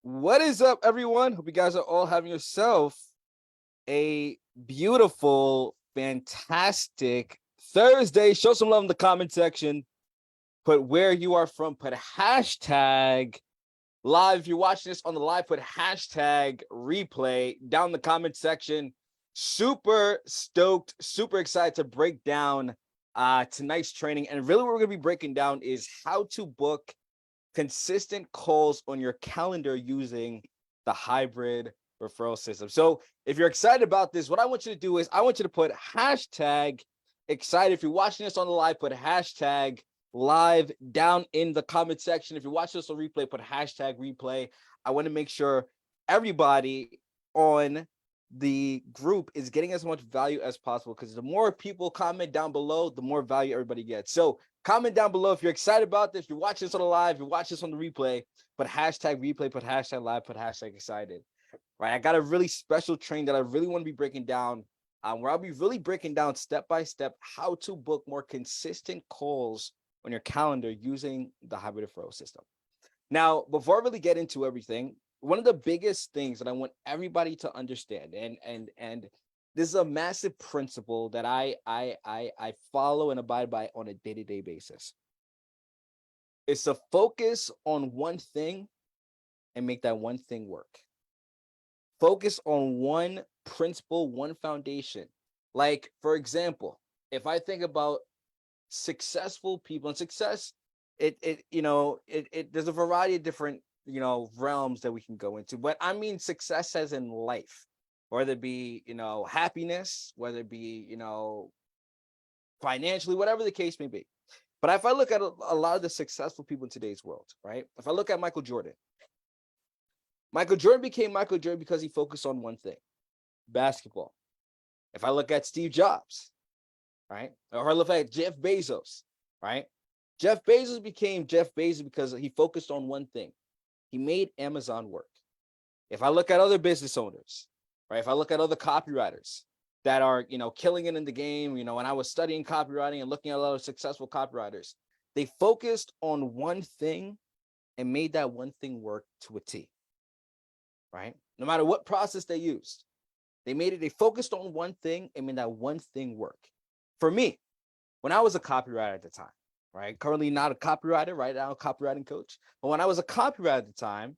What is up, everyone? Hope you guys are all having yourself a beautiful, fantastic Thursday. Show some love in the comment section. Put where you are from. Put hashtag live. If you're watching this on the live, put hashtag replay down in the comment section. Super stoked, super excited to break down tonight's training. And really what we're going to be breaking down is how to book consistent calls on your calendar using the hybrid referral system. So if you're excited about this, what I want you to do is I want you to put hashtag excited. If you're watching this on the live, put hashtag live down in the comment section. If you're watching this on replay, put hashtag replay. I want to make sure everybody on the group is getting as much value as possible, because the more people comment down below, the more value everybody gets. So comment down below if you're excited about this. If you're watching this on the live, if you're watching this on the replay, put hashtag replay, put hashtag live, put hashtag excited. Right? I got a really special training that I really want to be breaking down, where I'll be really breaking down step by step how to book more consistent calls on your calendar using the hybrid referral system. Now, before I really get into everything, one of the biggest things that I want everybody to understand, and this is a massive principle that I follow and abide by on a day-to-day basis, is to focus on one thing and make that one thing work. Focus on one principle, one foundation. Like, for example, if I think about successful people, and success, there's a variety of different realms that we can go into, but I mean success as in life, whether it be happiness, whether it be financially, whatever the case may be. But if I look at a lot of the successful people in today's world, right? If I look at Michael Jordan became Michael Jordan because he focused on one thing: basketball. If I look at Steve Jobs, right, or I look at Jeff Bezos, right? Jeff Bezos became Jeff Bezos because he focused on one thing. He made Amazon work. If I look at other business owners, right? If I look at other copywriters that are, killing it in the game, when I was studying copywriting and looking at a lot of successful copywriters, they focused on one thing and made that one thing work to a T, right? No matter what process they used, they focused on one thing and made that one thing work. For me, when I was a copywriter at the time, right? Currently not a copywriter, right now, a copywriting coach. But when I was a copywriter at the time,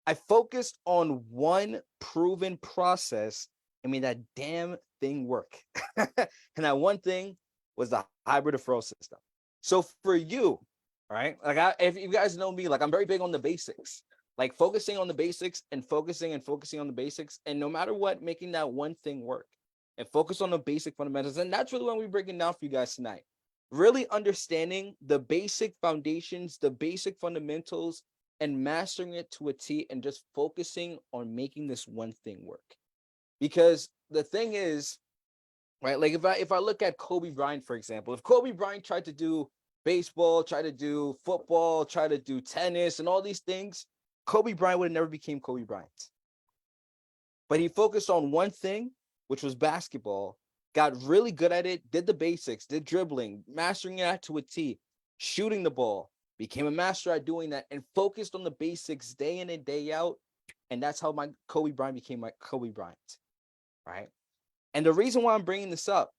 I focused on one proven process and made that damn thing work. And that one thing was the hybrid referral system. So for you, right? If you guys know me, I'm very big on the basics, like focusing on the basics and focusing on the basics. And no matter what, making that one thing work and focus on the basic fundamentals. And that's really what we're breaking down for you guys tonight. Really understanding the basic foundations, the basic fundamentals, and mastering it to a T, and just focusing on making this one thing work. Because the thing is, right, like if I look at Kobe Bryant, for example, if Kobe Bryant tried to do baseball, tried to do football, tried to do tennis and all these things, Kobe Bryant would have never became Kobe Bryant. But he focused on one thing, which was basketball, got really good at it, did the basics, did dribbling, mastering it to a T, shooting the ball, became a master at doing that, and focused on the basics day in and day out. And that's how my Kobe Bryant became my Kobe Bryant, right? And the reason why I'm bringing this up,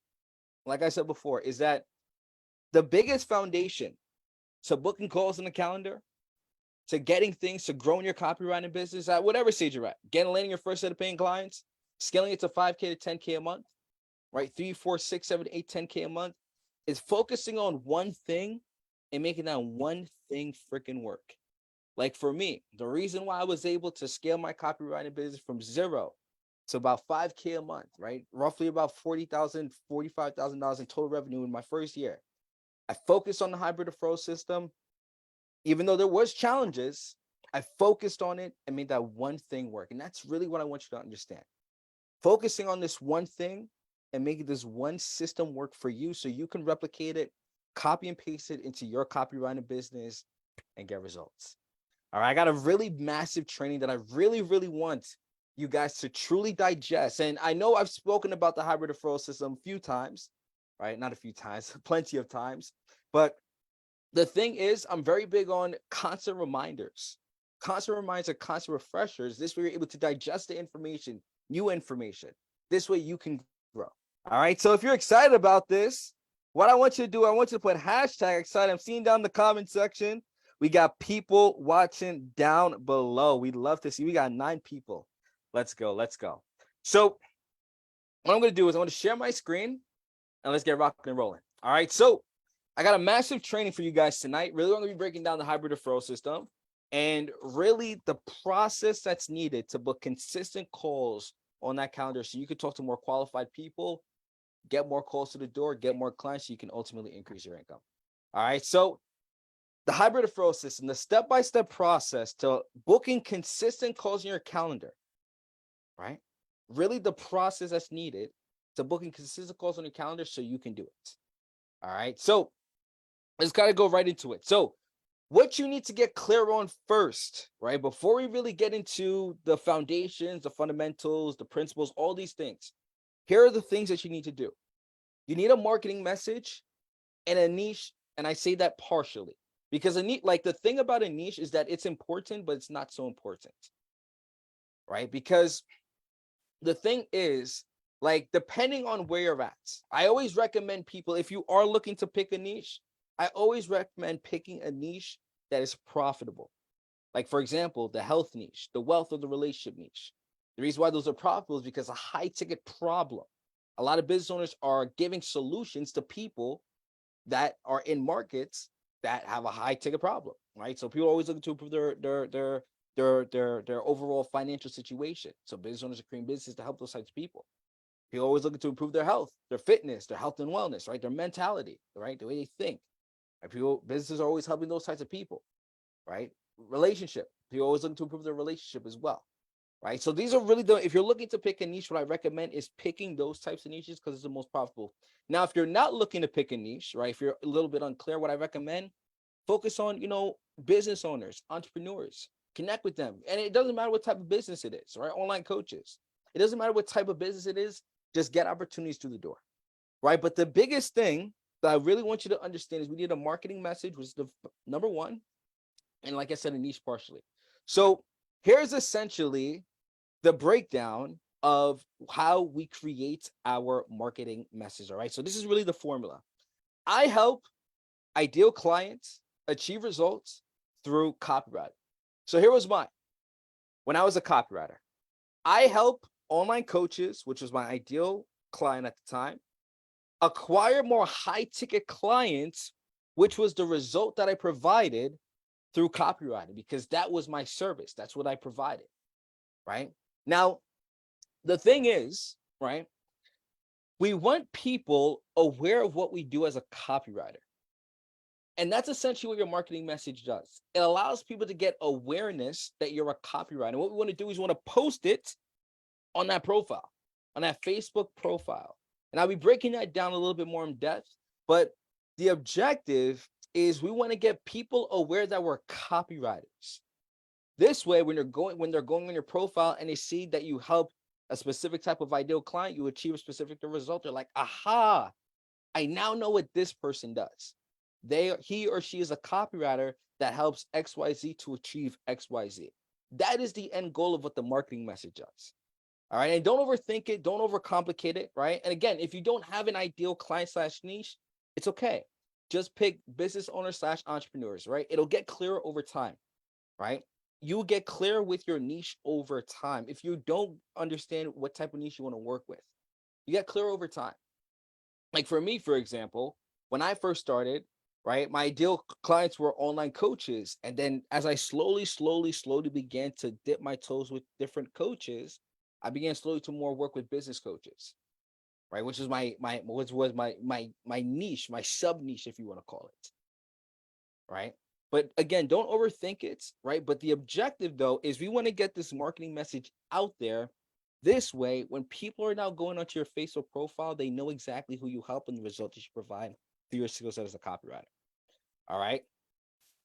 like I said before, is that the biggest foundation to booking calls in the calendar, to getting things, to growing your copywriting business at whatever stage you're at, landing your first set of paying clients, scaling it to 5K to 10K a month, right? 3, 4, 6, 7, 8, 10K a month, is focusing on one thing and making that one thing freaking work. Like for me, the reason why I was able to scale my copywriting business from zero to about 5K a month, right? Roughly about $40,000, $45,000 in total revenue in my first year. I focused on the hybrid referral system. Even though there was challenges, I focused on it and made that one thing work. And that's really what I want you to understand. Focusing on this one thing and making this one system work for you so you can replicate it, copy and paste it into your copywriting business and get results. All right, I got a really massive training that I really, really want you guys to truly digest. And I know I've spoken about the hybrid referral system a few times, right? Not a few times, plenty of times. But the thing is, I'm very big on constant reminders. constant reminder, constant refreshers. This way you're able to digest the information, new information. This way you can grow. All right. So if you're excited about this, what I want you to do, I want you to put hashtag excited. I'm seeing down the comment section. We got people watching down below. We'd love to see. We got 9 people. Let's go. Let's go. So what I'm going to do is I'm going to share my screen and let's get rocking and rolling. All right. So I got a massive training for you guys tonight. Really, I'm going to be breaking down the hybrid referral system and really the process that's needed to book consistent calls on that calendar so you can talk to more qualified people, get more calls to the door, get more clients so you can ultimately increase your income. All right. So the hybrid referral system, the step-by-step process to booking consistent calls in your calendar, right? Really the process that's needed to booking consistent calls on your calendar so you can do it. All right. So let's kind of go right into it. So what you need to get clear on first, right? Before we really get into the foundations, the fundamentals, the principles, all these things, here are the things that you need to do. You need a marketing message and a niche. And I say that partially because a niche, like the thing about a niche is that it's important, but it's not so important, right? Because the thing is, like, depending on where you're at, I always recommend people, if you are looking to pick a niche, I always recommend picking a niche that is profitable. Like, for example, the health niche, the wealth or the relationship niche. The reason why those are profitable is because a high ticket problem. A lot of business owners are giving solutions to people that are in markets that have a high ticket problem, right? So people are always looking to improve their overall financial situation. So business owners are creating businesses to help those types of people. People are always looking to improve their health, their fitness, their health and wellness, right? Their mentality, right? The way they think. Right? Businesses are always helping those types of people, right? Relationship. People are always looking to improve their relationship as well, right? So these are really if you're looking to pick a niche, what I recommend is picking those types of niches because it's the most profitable. Now, if you're not looking to pick a niche, right? If you're a little bit unclear, what I recommend, focus on, business owners, entrepreneurs, connect with them. And it doesn't matter what type of business it is, right? Online coaches. It doesn't matter what type of business it is, just get opportunities through the door, right? But the biggest thing that I really want you to understand is we need a marketing message, which is the number one. And like I said, a niche partially. So here's essentially the breakdown of how we create our marketing message. All right. So this is really the formula. I help ideal clients achieve results through copywriting. So here was mine. When I was a copywriter, I help online coaches, which was my ideal client at the time, acquire more high ticket clients, which was the result that I provided through copywriting because that was my service. That's what I provided, right? Now, the thing is, right, we want people aware of what we do as a copywriter. And that's essentially what your marketing message does. It allows people to get awareness that you're a copywriter. And what we want to do is we want to post it on that profile, on that Facebook profile. And I'll be breaking that down a little bit more in depth. But the objective is we want to get people aware that we're copywriters. This way, when they're going on your profile and they see that you help a specific type of ideal client, you achieve a specific result, they're like, aha, I now know what this person does. He or she is a copywriter that helps XYZ to achieve XYZ. That is the end goal of what the marketing message does. All right. And don't overthink it. Don't overcomplicate it. Right. And again, if you don't have an ideal client / niche, it's okay. Just pick business owners / entrepreneurs. Right. It'll get clearer over time. Right. You'll get clear with your niche over time. If you don't understand what type of niche you want to work with, you get clear over time. Like for me, for example, when I first started, right, my ideal clients were online coaches. And then as I slowly began to dip my toes with different coaches, I began slowly to more work with business coaches, right? Which is my niche, my sub niche, if you want to call it, right? But again, don't overthink it, right? But the objective though is we want to get this marketing message out there. This way, when people are now going onto your Facebook profile, they know exactly who you help and the results you provide through your skill set as a copywriter. All right.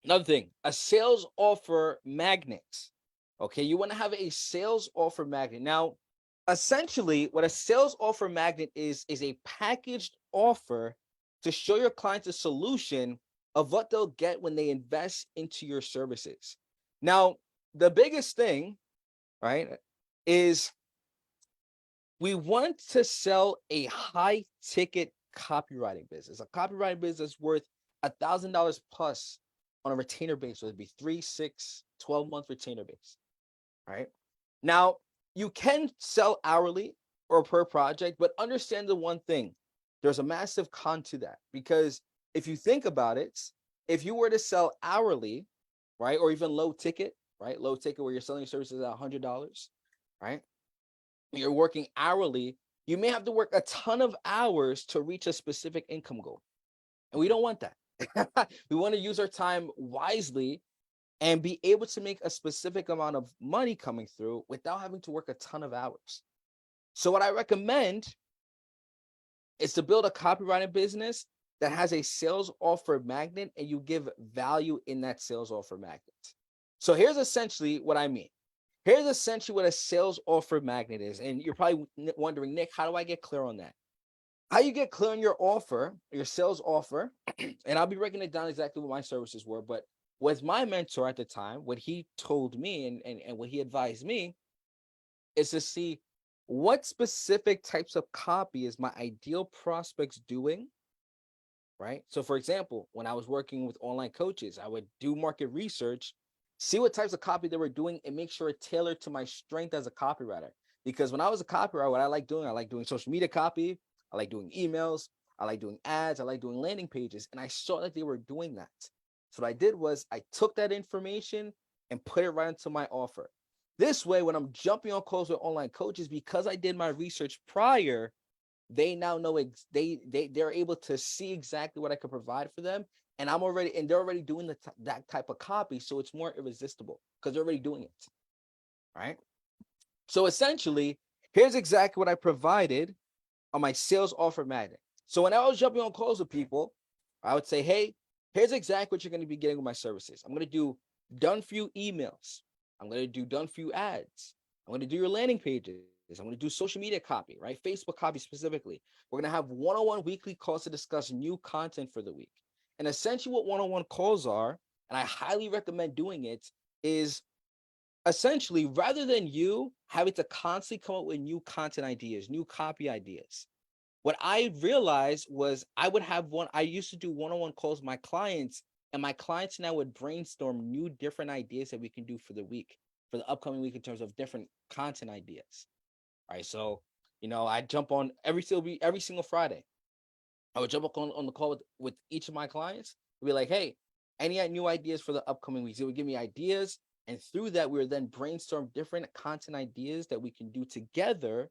Another thing, a sales offer magnet. Okay, you want to have a sales offer magnet. Now, essentially, what a sales offer magnet is a packaged offer to show your clients a solution of what they'll get when they invest into your services. Now, the biggest thing, right, is we want to sell a high ticket copywriting business, a copywriting business worth $1,000 plus on a retainer base. So it'd be 3, 6, 12-month retainer base, right? Now, you can sell hourly or per project, but understand the one thing, there's a massive con to that, because if you think about it, if you were to sell hourly, right, or even low ticket, right, low ticket where you're selling services at $100, right, you're working hourly, you may have to work a ton of hours to reach a specific income goal. And we don't want that. We want to use our time wisely and be able to make a specific amount of money coming through without having to work a ton of hours. So what I recommend is to build a copywriting business that has a sales offer magnet, and you give value in that sales offer magnet. So here's essentially what I mean. Here's essentially what a sales offer magnet is. And you're probably wondering, Nick, how do I get clear on that? How you get clear on your offer, your sales offer, and I'll be breaking it down exactly what my services were, but with my mentor at the time, what he told me and what he advised me is to see what specific types of copy is my ideal prospects doing, right? So for example, when I was working with online coaches, I would do market research, see what types of copy they were doing, and make sure it tailored to my strength as a copywriter. Because when I was a copywriter, what I like doing social media copy, I like doing emails, I like doing ads, I like doing landing pages, and I saw that they were doing that. So what I did was I took that information and put it right into my offer. This way, when I'm jumping on calls with online coaches, because I did my research prior, they now know they're able to see exactly what I could provide for them, and they're already doing that type of copy, so it's more irresistible because they're already doing it, right? So essentially, here's exactly what I provided on my sales offer magnet. So when I was jumping on calls with people, I would say, hey, here's exactly what you're going to be getting with my services. I'm going to do done for you emails. I'm going to do done for you ads. I'm going to do your landing pages. I'm going to do social media copy, right? Facebook copy specifically. We're going to have one-on-one weekly calls to discuss new content for the week. And essentially what one-on-one calls are, and I highly recommend doing it, is essentially rather than you having to constantly come up with new content ideas, new copy ideas, what I realized was I used to do one-on-one calls with my clients, and my clients and I would brainstorm new different ideas that we can do for the upcoming week in terms of different content ideas. All right. So, I jump on every single Friday. I would jump on the call with each of my clients. We'd be like, hey, any new ideas for the upcoming weeks? It would give me ideas. And through that, we would then brainstorm different content ideas that we can do together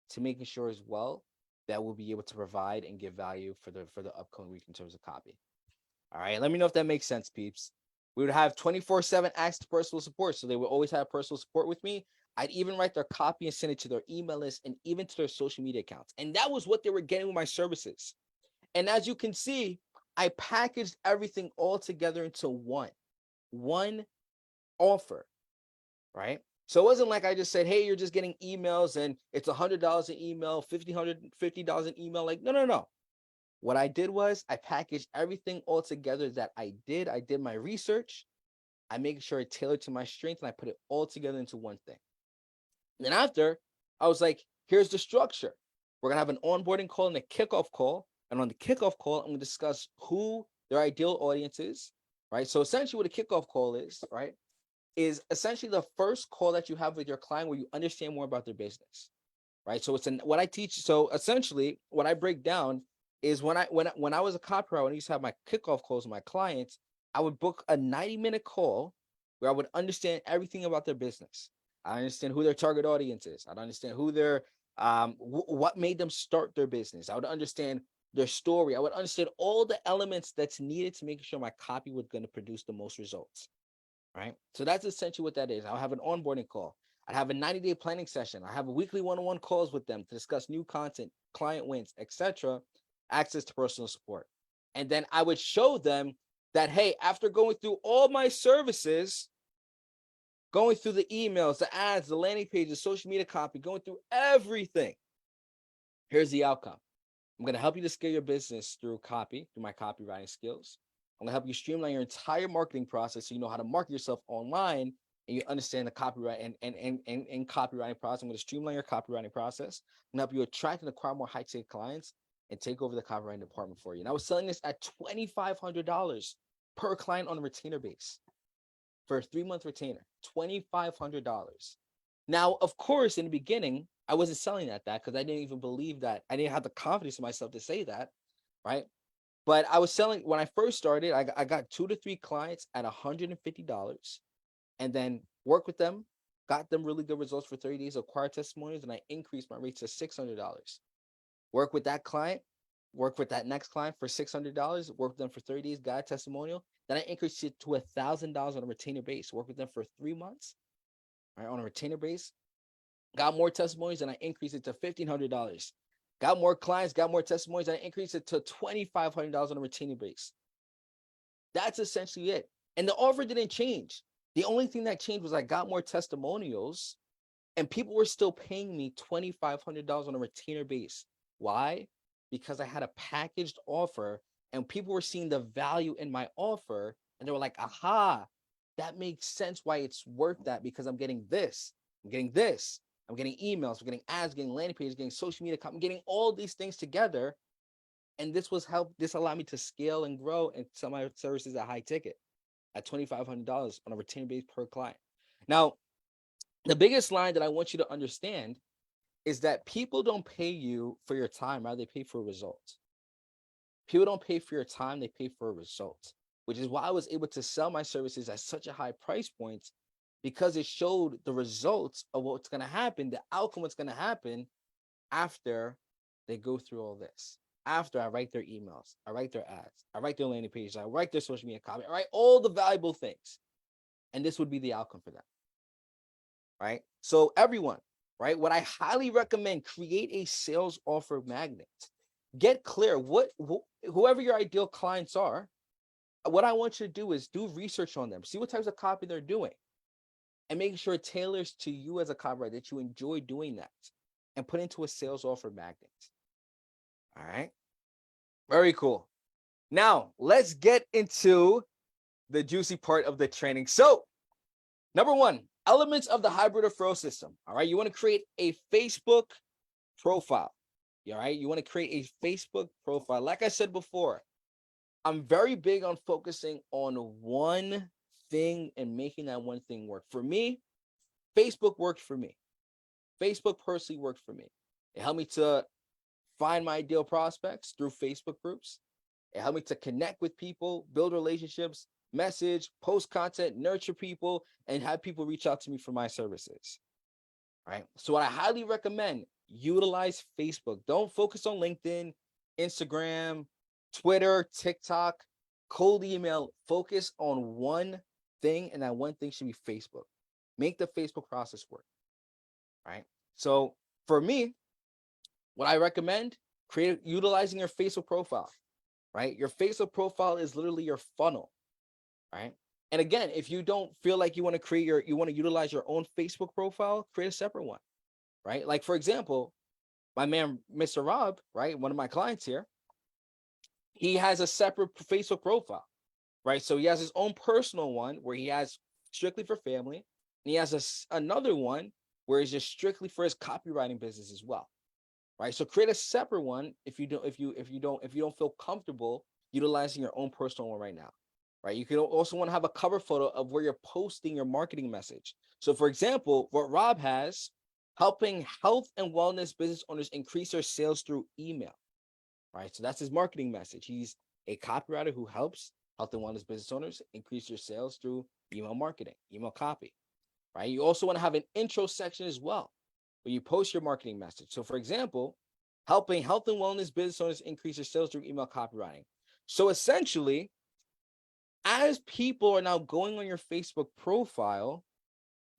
to making sure as well that we'll be able to provide and give value for the upcoming week in terms of copy. All right. Let me know if that makes sense, peeps. We would have 24/7 access to personal support. So they would always have personal support with me. I'd even write their copy and send it to their email list and even to their social media accounts. And that was what they were getting with my services. And as you can see, I packaged everything all together into one offer, right? So it wasn't like I just said, hey, you're just getting emails and it's $100 an email, $50 an email. Like, no. What I did was I packaged everything all together that I did. I did my research. I made sure it tailored to my strength, and I put it all together into one thing. And then after, I was like, here's the structure. We're going to have an onboarding call and a kickoff call. And on the kickoff call, I'm going to discuss who their ideal audience is, right? So essentially what a kickoff call is, right, is essentially the first call that you have with your client where you understand more about their business, right? So what I teach. So essentially what I break down is when I was a copywriter, when I used to have my kickoff calls with my clients, I would book a 90-minute call where I would understand everything about their business. I understand who their target audience is. I'd understand who their what made them start their business. I would understand their story. I would understand all the elements that's needed to make sure my copy was going to produce the most results. Right. So that's essentially what that is. I'll have an onboarding call. I'd have a 90-day planning session. I have a weekly one-on-one calls with them to discuss new content, client wins, etc., access to personal support. And then I would show them that, hey, after going through all my services, going through the emails, the ads, the landing pages, social media copy, going through everything, here's the outcome. I'm going to help you to scale your business through my copywriting skills. I'm going to help you streamline your entire marketing process so you know how to market yourself online. and you understand the copyright and copywriting process, I'm going to streamline your copywriting process and help you attract and acquire more high-ticket clients and take over the copywriting department for you. And I was selling this at $2,500 per client on a retainer base for a 3-month retainer, $2,500. Now, of course, in the beginning, I wasn't selling at that because I didn't even believe that. I didn't have the confidence in myself to say that, right? But I was selling, when I first started, I got 2 to 3 clients at $150 and then worked with them, got them really good results for 30 days, acquired testimonials, and I increased my rates to $600. Work with that client, work with that next client for $600, work with them for 30 days, got a testimonial. Then I increased it to $1,000 on a retainer base, work with them for 3 months, right, on a retainer base, got more testimonials, and I increased it to $1,500. Got more clients, got more testimonials, and I increased it to $2,500 on a retainer base. That's essentially it. And the offer didn't change. The only thing that changed was I got more testimonials and people were still paying me $2,500 on a retainer base. Why? Because I had a packaged offer and people were seeing the value in my offer and they were like, aha, that makes sense why it's worth that, because I'm getting this, I'm getting this, I'm getting emails, I'm getting ads, getting landing pages, getting social media, I'm getting all these things together. And this allowed me to scale and grow and sell my services at high ticket at $2,500 on a retainer base per client. Now, the biggest line that I want you to understand is that people don't pay you for your time, rather they pay for a result. People don't pay for your time, they pay for a result, which is why I was able to sell my services at such a high price point, because it showed the results of what's going to happen, the outcome, what's going to happen after they go through all this. After I write their emails, I write their ads, I write their landing pages, I write their social media copy, I write all the valuable things. And this would be the outcome for them, right? So everyone, right, what I highly recommend, create a sales offer magnet. Get clear whoever your ideal clients are. What I want you to do is do research on them, see what types of copy they're doing, and making sure it tailors to you as a copywriter, that you enjoy doing that, and put into a sales offer magnet. All right. Very cool. Now, let's get into the juicy part of the training. So, number 1, elements of the hybrid referral system. All right. You want to create a Facebook profile. All right. You want to create a Facebook profile. Like I said before, I'm very big on focusing on one thing and making that one thing work. For me, Facebook worked for me. Facebook personally worked for me. It helped me to find my ideal prospects through Facebook groups. It helped me to connect with people, build relationships, message, post content, nurture people, and have people reach out to me for my services. Right. So what I highly recommend, utilize Facebook. Don't focus on LinkedIn, Instagram, Twitter, TikTok, cold email. Focus on one thing, and that one thing should be Facebook. Make the Facebook process work. Right. So for me, what I recommend, utilizing your Facebook profile, right? Your Facebook profile is literally your funnel, right? And again, if you don't feel like you want to utilize your own Facebook profile, create a separate one, right? Like for example, my man, Mr. Rob, right? One of my clients here, he has a separate Facebook profile, right? So he has his own personal one where he has strictly for family, and he has another one where it's just strictly for his copywriting business as well. Right. So create a separate one if you don't feel comfortable utilizing your own personal one right now. Right. You can also want to have a cover photo of where you're posting your marketing message. So for example, what Rob has, helping health and wellness business owners increase their sales through email. Right. So that's his marketing message. He's a copywriter who helps health and wellness business owners increase their sales through email marketing, email copy. Right. You also want to have an intro section as well, where you post your marketing message. So for example, helping health and wellness business owners increase their sales through email copywriting. So essentially, as people are now going on your Facebook profile,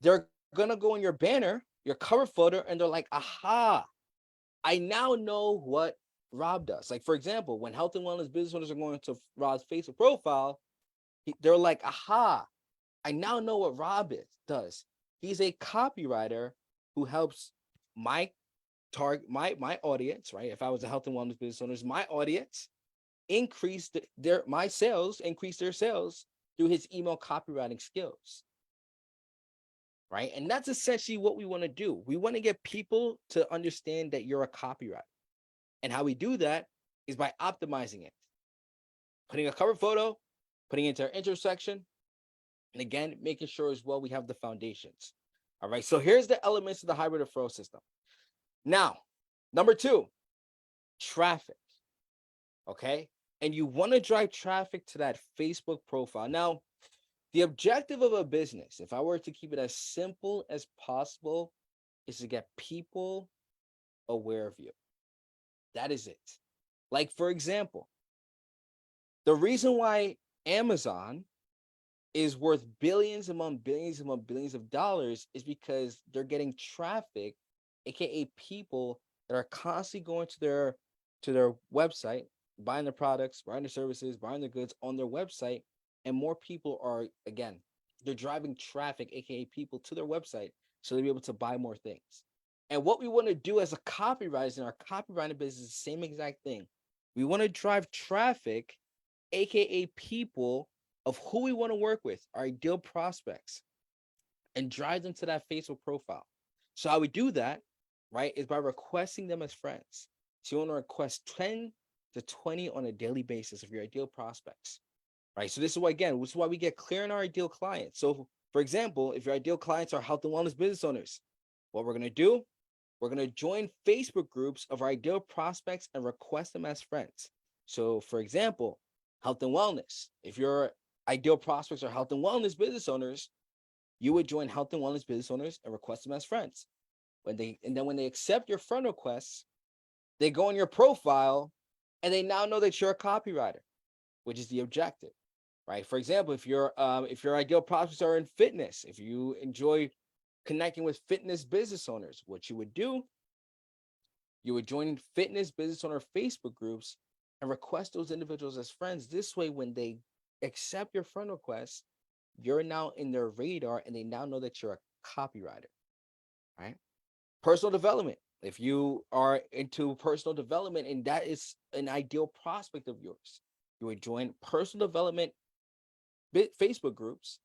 they're going to go on your banner, your cover photo, and they're like, aha, I now know what Rob does. Like for example, when health and wellness business owners are going to Rob's Facebook profile, they're like, aha, I now know what Rob does. He's a copywriter who helps my target, my audience, right? If I was a health and wellness business owners, my audience increase their sales through his email copywriting skills. right? And that's essentially what we want to do. We want to get people to understand that you're a copywriter. And how we do that is by optimizing it, putting a cover photo, putting it into our intersection, and again, making sure as well we have the foundations. All right. So here's the elements of the hybrid referral system. Now, number 2, traffic. Okay. And you want to drive traffic to that Facebook profile. Now, the objective of a business, if I were to keep it as simple as possible, is to get people aware of you. That is it. Like, for example, the reason why Amazon is worth billions among billions among billions of dollars is because they're getting traffic, aka people that are constantly going to their website, buying their products, buying their services, buying their goods on their website, and more people are, again, they're driving traffic, aka people, to their website so they'll be able to buy more things. And what we want to do as a copywriter in our copywriting business is the same exact thing. We want to drive traffic, aka people of who we want to work with, our ideal prospects, and drive them to that Facebook profile. So how we do that, right, is by requesting them as friends. So you want to request 10 to 20 on a daily basis of your ideal prospects, right? So this is why, again, this is why we get clear on our ideal clients. So for example, if your ideal clients are health and wellness business owners, what we're going to do, we're going to join Facebook groups of our ideal prospects and request them as friends. So for example, health and wellness. If your ideal prospects are health and wellness business owners, you would join health and wellness business owners and request them as friends. When they accept your friend requests, they go on your profile and they now know that you're a copywriter, which is the objective, right? For example, if your ideal prospects are in fitness, if you enjoy connecting with fitness business owners, what you would do, you would join fitness business owner Facebook groups and request those individuals as friends. This way, when they accept your friend request, you're now in their radar and they now know that you're a copywriter, right? Personal development. If you are into personal development and that is an ideal prospect of yours, you would join personal development Facebook groups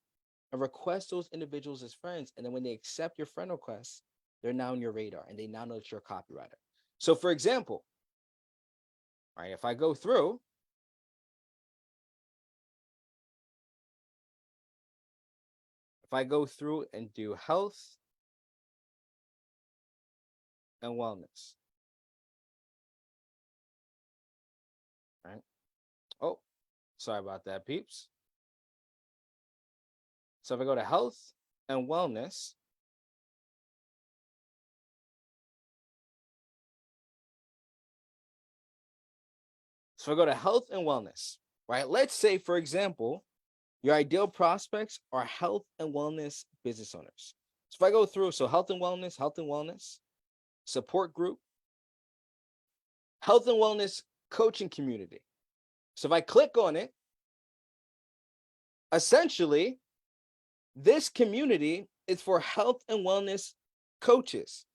and request those individuals as friends. And then when they accept your friend request, they're now on your radar and they now know that you're a copywriter. So for example, right, if I go through and do health and wellness, right? Oh, sorry about that, peeps. So if I go to health and wellness, right? Let's say, for example, your ideal prospects are health and wellness business owners. So if I go through, so health and wellness, support group, health and wellness coaching community. So if I click on it, essentially, this community is for health and wellness coaches,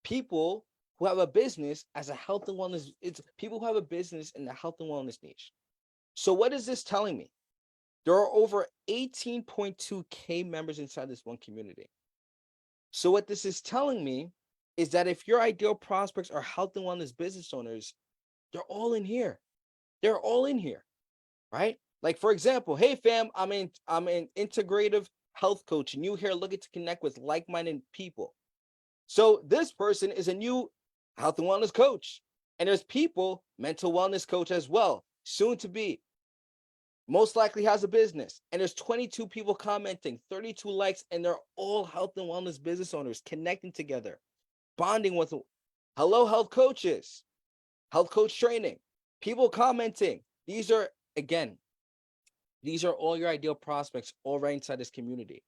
people who have a business as a health and wellness. It's people who have a business in the health and wellness niche. So what is this telling me? There are over 18.2K members inside this one community. So what this is telling me is that if your ideal prospects are health and wellness business owners, they're all in here. They're all in here, right? Like for example, hey fam, I'm an integrative health coach, and you here looking to connect with like-minded people. So this person is a new health and wellness coach, and there's people mental wellness coach as well, soon to be. Most likely has a business, and there's 22 people commenting, 32 likes, and they're all health and wellness business owners connecting together, bonding with hello health coaches, health coach training, people commenting. These are, again, these are all your ideal prospects all right inside this community,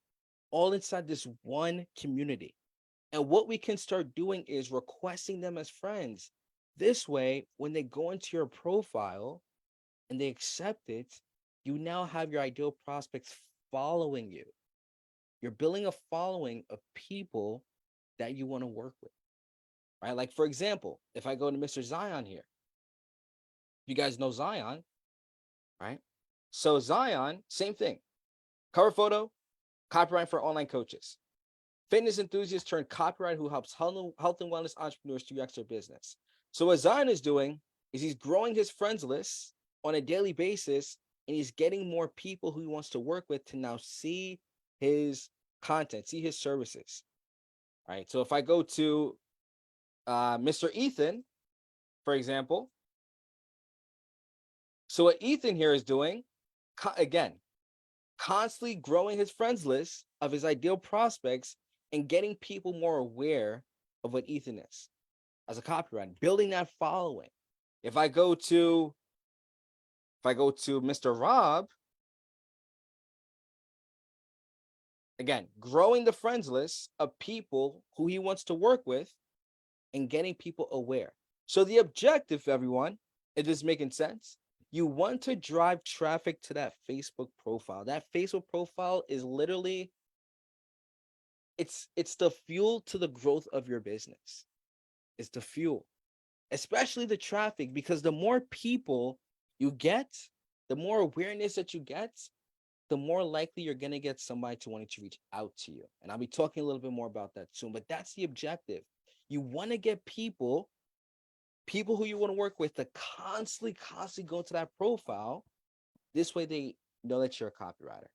all inside this one community. And what we can start doing is requesting them as friends. This way, when they go into your profile and they accept it, you now have your ideal prospects following you. You're building a following of people that you want to work with, right? Like, for example, if I go to Mr. Zion here, you guys know Zion, right? So Zion, same thing. Cover photo, copyright for online coaches. Fitness enthusiast turned copywriter who helps health and wellness entrepreneurs to extra business. So what Zion is doing is he's growing his friends list on a daily basis, and he's getting more people who he wants to work with to now see his content, see his services. All right. So if I go to Mr. Ethan, for example, so what Ethan here is doing, again, constantly growing his friends list of his ideal prospects and getting people more aware of what Ethan is as a copywriter, building that following. If I go to Mr. Rob, again, growing the friends list of people who he wants to work with and getting people aware. So the objective, everyone, is this making sense? You want to drive traffic to that Facebook profile. That Facebook profile is literally, it's the fuel to the growth of your business. It's the fuel, especially the traffic, because the more people you get, the more awareness that you get, the more likely you're going to get somebody to wanting to reach out to you. And I'll be talking a little bit more about that soon, but that's the objective. You want to get people who you want to work with to constantly go to that profile. This way they know that you're a copywriter.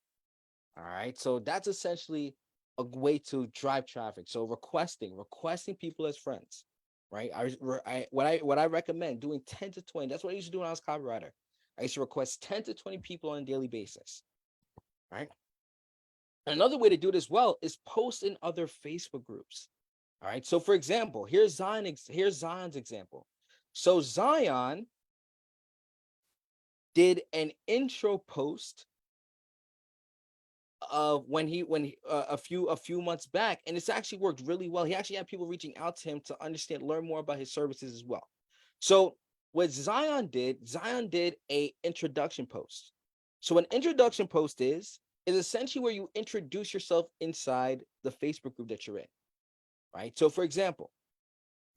All right. So that's essentially a way to drive traffic. So requesting people as friends, right? What I recommend doing 10 to 20. That's what I used to do when I was a copywriter. I used to request 10 to 20 people on a daily basis, right? Another way to do it as well is post in other Facebook groups. All right. So for example, here's Zion's example. So Zion did an intro post when he a few months back, and it's actually worked really well. He actually had people reaching out to him to learn more about his services as well. So what Zion did a introduction post. So an introduction post is essentially where you introduce yourself inside the Facebook group that you're in, right? So for example,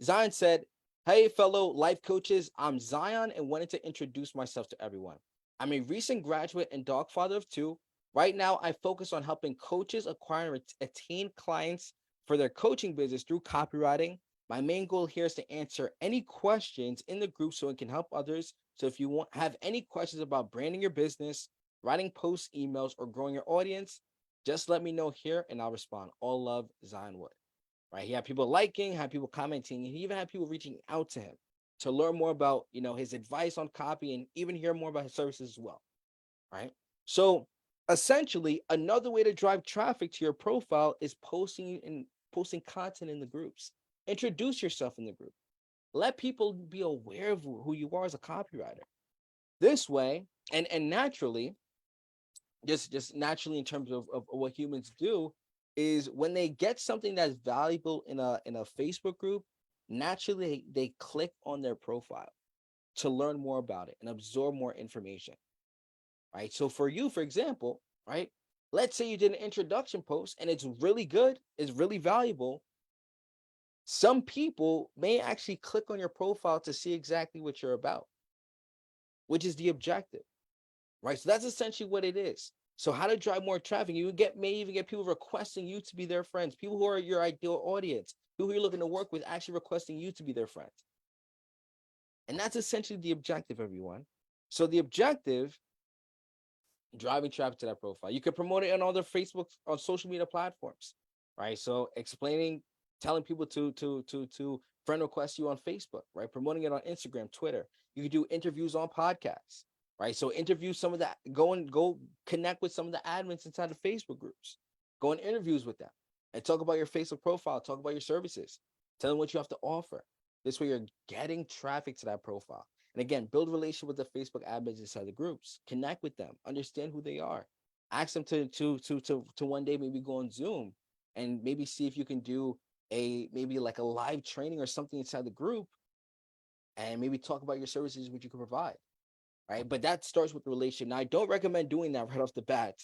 Zion said, "Hey, fellow life coaches, I'm Zion and wanted to introduce myself to everyone. I'm a recent graduate and dog father of two. Right now, I focus on helping coaches acquire and attain clients for their coaching business through copywriting. My main goal here is to answer any questions in the group so it can help others. So if you have any questions about branding your business, writing posts, emails, or growing your audience, just let me know here and I'll respond. All love, Zion Wood." Right? He had people liking, had people commenting, and he even had people reaching out to him to learn more about, his advice on copy and even hear more about his services as well. Right? So essentially, another way to drive traffic to your profile is posting content in the groups. Introduce yourself in the group. Let people be aware of who you are as a copywriter. This way, and naturally, just naturally in terms of what humans do, is when they get something that's valuable in a Facebook group, naturally they click on their profile to learn more about it and absorb more information. Right. So for you, for example, right, let's say you did an introduction post and it's really good, it's really valuable. Some people may actually click on your profile to see exactly what you're about, which is the objective. Right. So that's essentially what it is. So how to drive more traffic? You may even get people requesting you to be their friends, people who are your ideal audience, people who you're looking to work with, actually requesting you to be their friend. And that's essentially the objective, everyone. So the objective, driving traffic to that profile. You could promote it on other Facebook, on social media platforms, right? So telling people to friend request you on Facebook, right? Promoting it on Instagram, Twitter. You could do interviews on podcasts, right? So interview some of that, go connect with some of the admins inside the Facebook groups, go on interviews with them and talk about your Facebook profile, talk about your services, tell them what you have to offer. This way you're getting traffic to that profile. And again, build a relationship with the Facebook admins inside the groups, connect with them, understand who they are, ask them to one day maybe go on Zoom and maybe see if you can do maybe like a live training or something inside the group and maybe talk about your services, which you can provide. Right. But that starts with the relationship. Now, I don't recommend doing that right off the bat.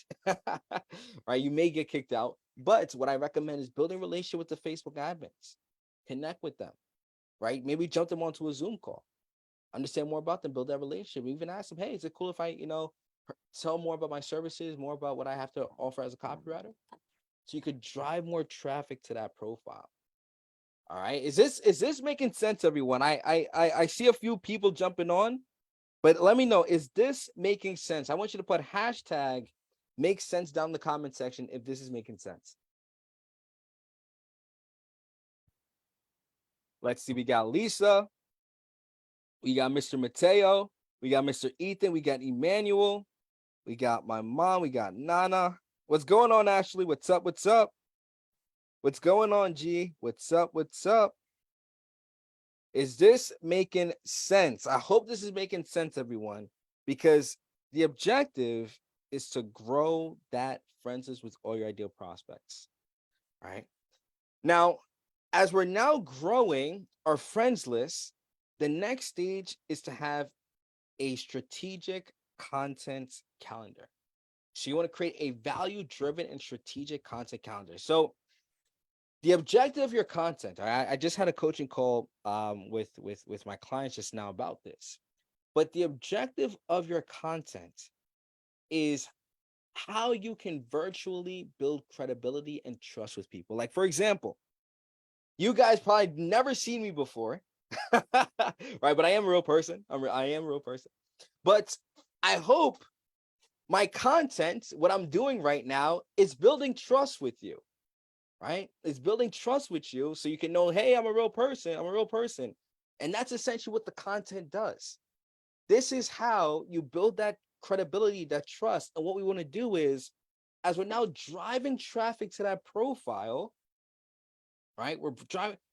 Right. You may get kicked out. But what I recommend is building a relationship with the Facebook admins. Connect with them. Right. Maybe jump them onto a Zoom call. Understand more about them, build that relationship. Even ask them, hey, is it cool if I, tell more about my services, more about what I have to offer as a copywriter? so you could drive more traffic to that profile. All right. Is this making sense, everyone? I see a few people jumping on, but let me know, is this making sense? I want you to put hashtag make sense down in the comment section if this is making sense. Let's see. We got Lisa. We got Mr. Mateo. We got Mr. Ethan. We got Emmanuel. We got my mom. We got Nana. What's going on, Ashley? What's up? What's up? What's going on, G? What's up? What's up? Is this making sense? I hope this is making sense, everyone, because the objective is to grow that friends list with all your ideal prospects. Right now, as we're now growing our friends list, the next stage is to have a strategic content calendar. So you want to create a value-driven and strategic content calendar. So the objective of your content, I just had a coaching call with my clients just now about this. But the objective of your content is how you can virtually build credibility and trust with people. Like, for example, you guys probably never seen me before, right? But I am a real person. I am a real person. But I hope my content, what I'm doing right now, is building trust with you, right? It's building trust with you so you can know, hey, I'm a real person. I'm a real person. And that's essentially what the content does. This is how you build that credibility, that trust. And what we want to do is, as we're now driving traffic to that profile, right?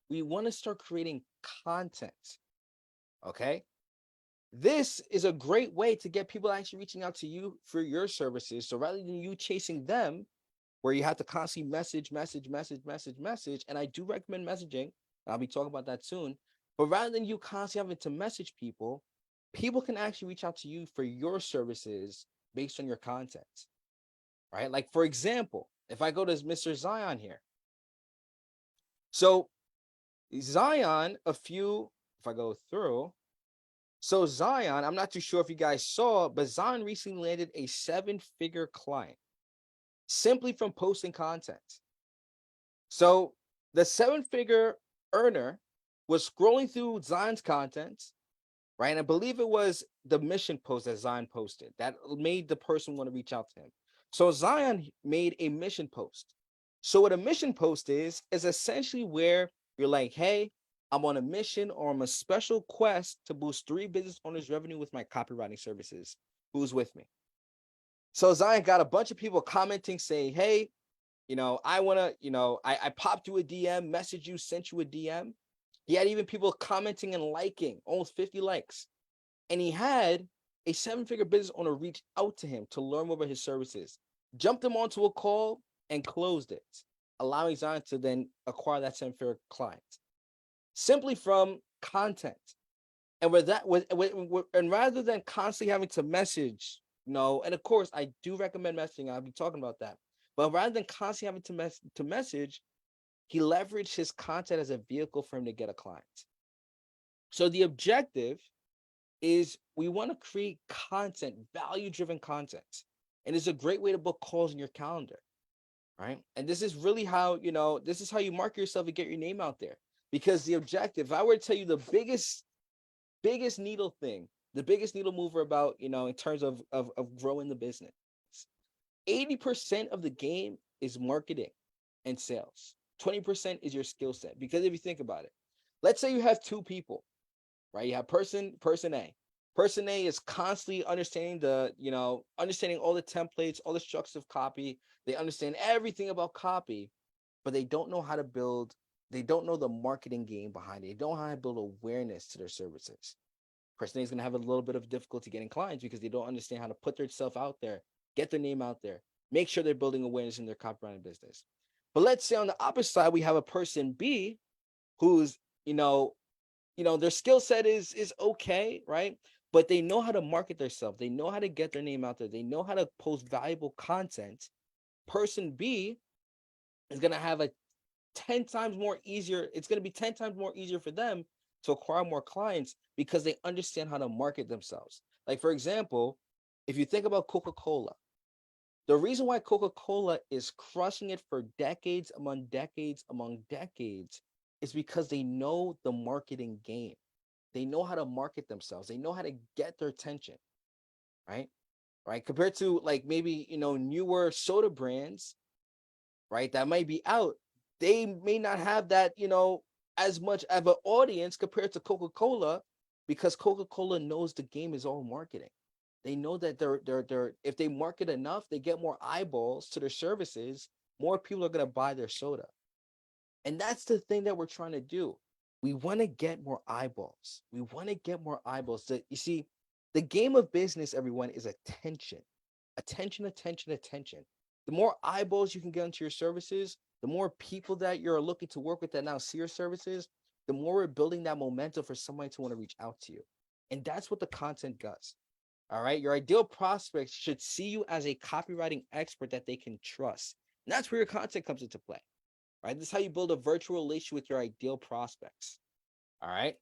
We want to start creating content. Okay. This is a great way to get people actually reaching out to you for your services. So rather than you chasing them, where you have to constantly message, and I do recommend messaging. I'll be talking about that soon. But rather than you constantly having to message people, people can actually reach out to you for your services based on your content, right? Like, for example, if I go to Mr. Zion here. So Zion, if I go through, so Zion, I'm not too sure if you guys saw, but Zion recently landed a 7-figure client simply from posting content. So the 7-figure earner was scrolling through Zion's content, right? And I believe it was the mission post that Zion posted that made the person want to reach out to him. So Zion made a mission post. So what a mission post is essentially where you're like, hey, I'm on a mission or I'm a special quest to boost 3 business owners' revenue with my copywriting services. Who's with me? So Zion got a bunch of people commenting saying, hey, I want to, I popped you a DM, messaged you, sent you a DM. He had even people commenting and liking, almost 50 likes. And he had a 7-figure business owner reach out to him to learn more about his services, jumped him onto a call and closed it, allowing Zion to then acquire that 7-figure client simply from content. And and rather than constantly having to message, and of course I do recommend messaging. I'll be talking about that. But rather than constantly having to message, he leveraged his content as a vehicle for him to get a client. So the objective is we want to create content, value-driven content. And it's a great way to book calls in your calendar, right? And this is really how, this is how you market yourself and get your name out there. Because the objective, if I were to tell you the biggest needle thing, the biggest needle mover about, in terms of growing the business, 80% of the game is marketing and sales. 20% is your skill set. Because if you think about it, let's say you have 2 people, right? You have person A. Person A is constantly understanding understanding all the templates, all the structures of copy. They understand everything about copy, but they don't know how to build. They don't know the marketing game behind it. They don't know how to build awareness to their services. Person A is going to have a little bit of difficulty getting clients because they don't understand how to put themselves out there, get their name out there, make sure they're building awareness in their copywriting business. But let's say on the opposite side, we have a person B who's, their skill set is okay, right? But they know how to market themselves. They know how to get their name out there. They know how to post valuable content. Person B is going to have a 10 times more easier. It's going to be 10 times more easier for them to acquire more clients because they understand how to market themselves. Like, for example, if you think about Coca-Cola, The reason why Coca-Cola is crushing it for decades among decades among decades is because they know the marketing game. They know how to market themselves. They know how to get their attention, right? Right. Compared to like maybe, newer soda brands, right, that might be out. They may not have that, as much of an audience compared to Coca-Cola because Coca-Cola knows the game is all marketing. They know that they're if they market enough, they get more eyeballs to their services, more people are gonna buy their soda. And that's the thing that we're trying to do. We want to get more eyeballs. We want to get more eyeballs. You see, the game of business, everyone, is attention. Attention, attention, attention. The more eyeballs you can get into your services, the more people that you're looking to work with that now see your services, the more we're building that momentum for somebody to want to reach out to you. And that's what the content does. All right. Your ideal prospects should see you as a copywriting expert that they can trust. And that's where your content comes into play. Right. This is how you build a virtual relationship with your ideal prospects. All right.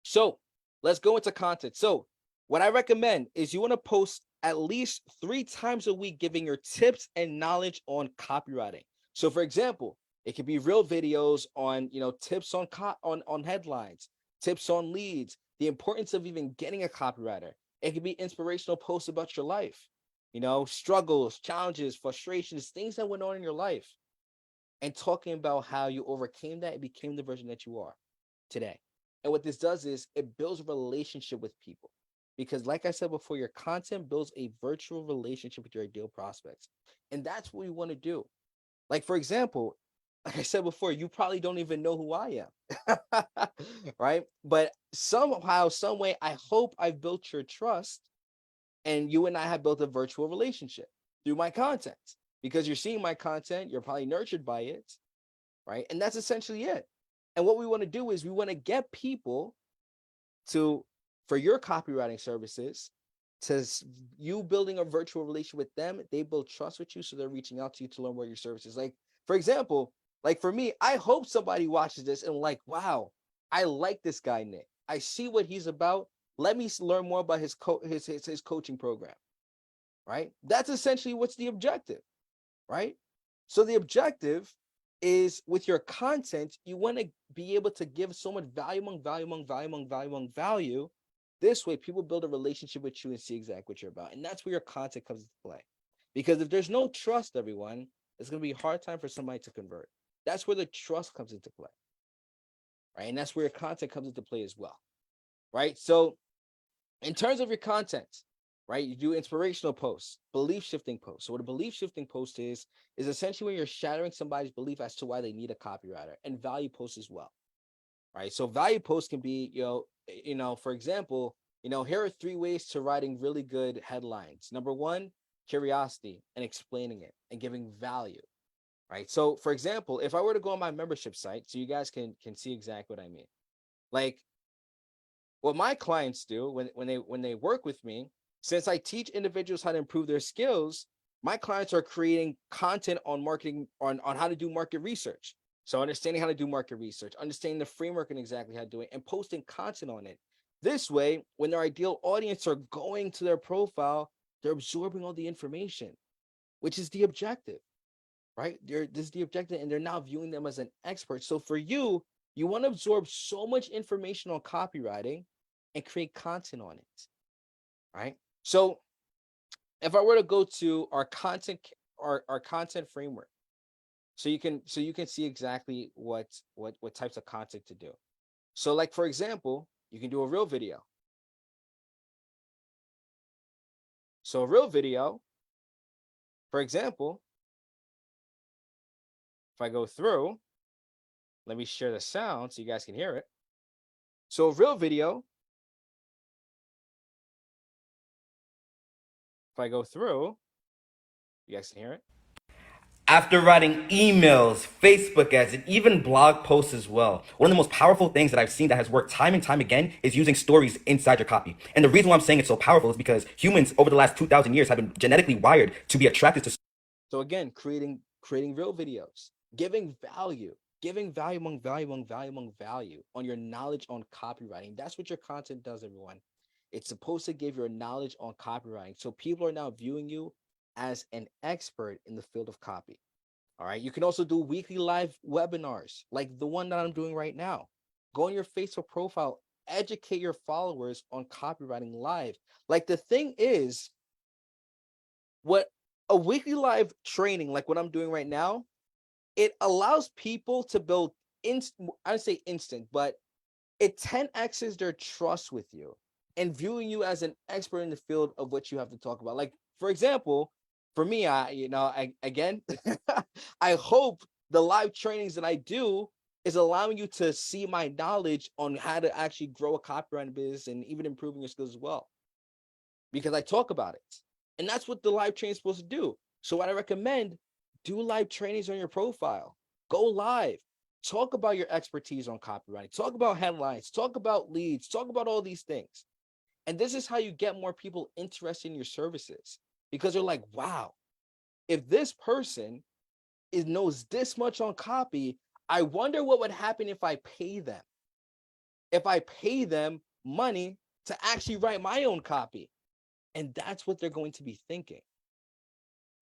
So let's go into content. So what I recommend is you want to post at least 3 times a week, giving your tips and knowledge on copywriting. So for example, it could be real videos on, tips on on headlines, tips on leads, the importance of even getting a copywriter. It could be inspirational posts about your life, struggles, challenges, frustrations, things that went on in your life, and talking about how you overcame that and became the version that you are today. And what this does is it builds a relationship with people. Because, like I said before, your content builds a virtual relationship with your ideal prospects. And that's what we want to do. Like, for example, like I said before, you probably don't even know who I am. Right? But somehow, some way, I hope I've built your trust and you and I have built a virtual relationship through my content. Because you're seeing my content, you're probably nurtured by it, right? And that's essentially it. And what we want to do is we want to get people to, for your copywriting services, to you building a virtual relationship with them, they build trust with you, so they're reaching out to you to learn more your services. Like, for example, like for me, I hope somebody watches this and like, wow, I like this guy, Nick. I see what he's about. Let me learn more about his coaching program, right? That's essentially what's the objective, right? So the objective is with your content, you want to be able to give so much value among value among value among value among value. This way, people build a relationship with you and see exactly what you're about. And that's where your content comes into play. Because if there's no trust, everyone, it's going to be a hard time for somebody to convert. That's where the trust comes into play, right? And that's where your content comes into play as well, right? So in terms of your content, right, you do inspirational posts, belief shifting posts. So what a belief shifting post is essentially when you're shattering somebody's belief as to why they need a copywriter, and value posts as well, right? So value posts can be, for example, here are 3 ways to writing really good headlines. Number one, curiosity and explaining it and giving value, right? So for example, if I were to go on my membership site, so you guys can see exactly what I mean, like what my clients do when they work with me, since I teach individuals how to improve their skills, my clients are creating content on marketing, on how to do market research. So understanding how to do market research, understanding the framework and exactly how to do it, and posting content on it. This way, when their ideal audience are going to their profile, they're absorbing all the information, which is the objective, right? This is the objective, and they're now viewing them as an expert. So for you, you want to absorb so much information on copywriting and create content on it, right? So if I were to go to our content, our content framework, so you can see exactly what types of content to do. So like for example, you can do a real video. So a real video, for example, if I go through, let me share the sound so you guys can hear it. So a real video, if I go through, you guys can hear it. After writing emails, Facebook ads, and even blog posts as well, one of the most powerful things that I've seen that has worked time and time again is using stories inside your copy. And the reason why I'm saying it's so powerful is because humans over the last 2,000 years have been genetically wired to be attracted to. So again, creating real videos, giving value among value among value among value on your knowledge on copywriting. That's what your content does, everyone. It's supposed to give your knowledge on copywriting. So people are now viewing you as an expert in the field of copy. All right. You can also do weekly live webinars like the one that I'm doing right now. Go on your Facebook profile, educate your followers on copywriting live. Like the thing is, what a weekly live training, like what I'm doing right now, it allows people to build I would say instant, but it 10x's their trust with you and viewing you as an expert in the field of what you have to talk about. Like, for example, for me, again, I hope the live trainings that I do is allowing you to see my knowledge on how to actually grow a copywriting business and even improving your skills as well, because I talk about it. And that's what the live training is supposed to do. So what I recommend, do live trainings on your profile. Go live. Talk about your expertise on copywriting. Talk about headlines. Talk about leads. Talk about all these things. And this is how you get more people interested in your services, because they're like, wow, if this person knows this much on copy, I wonder what would happen if I pay them. If I pay them money to actually write my own copy. And that's what they're going to be thinking.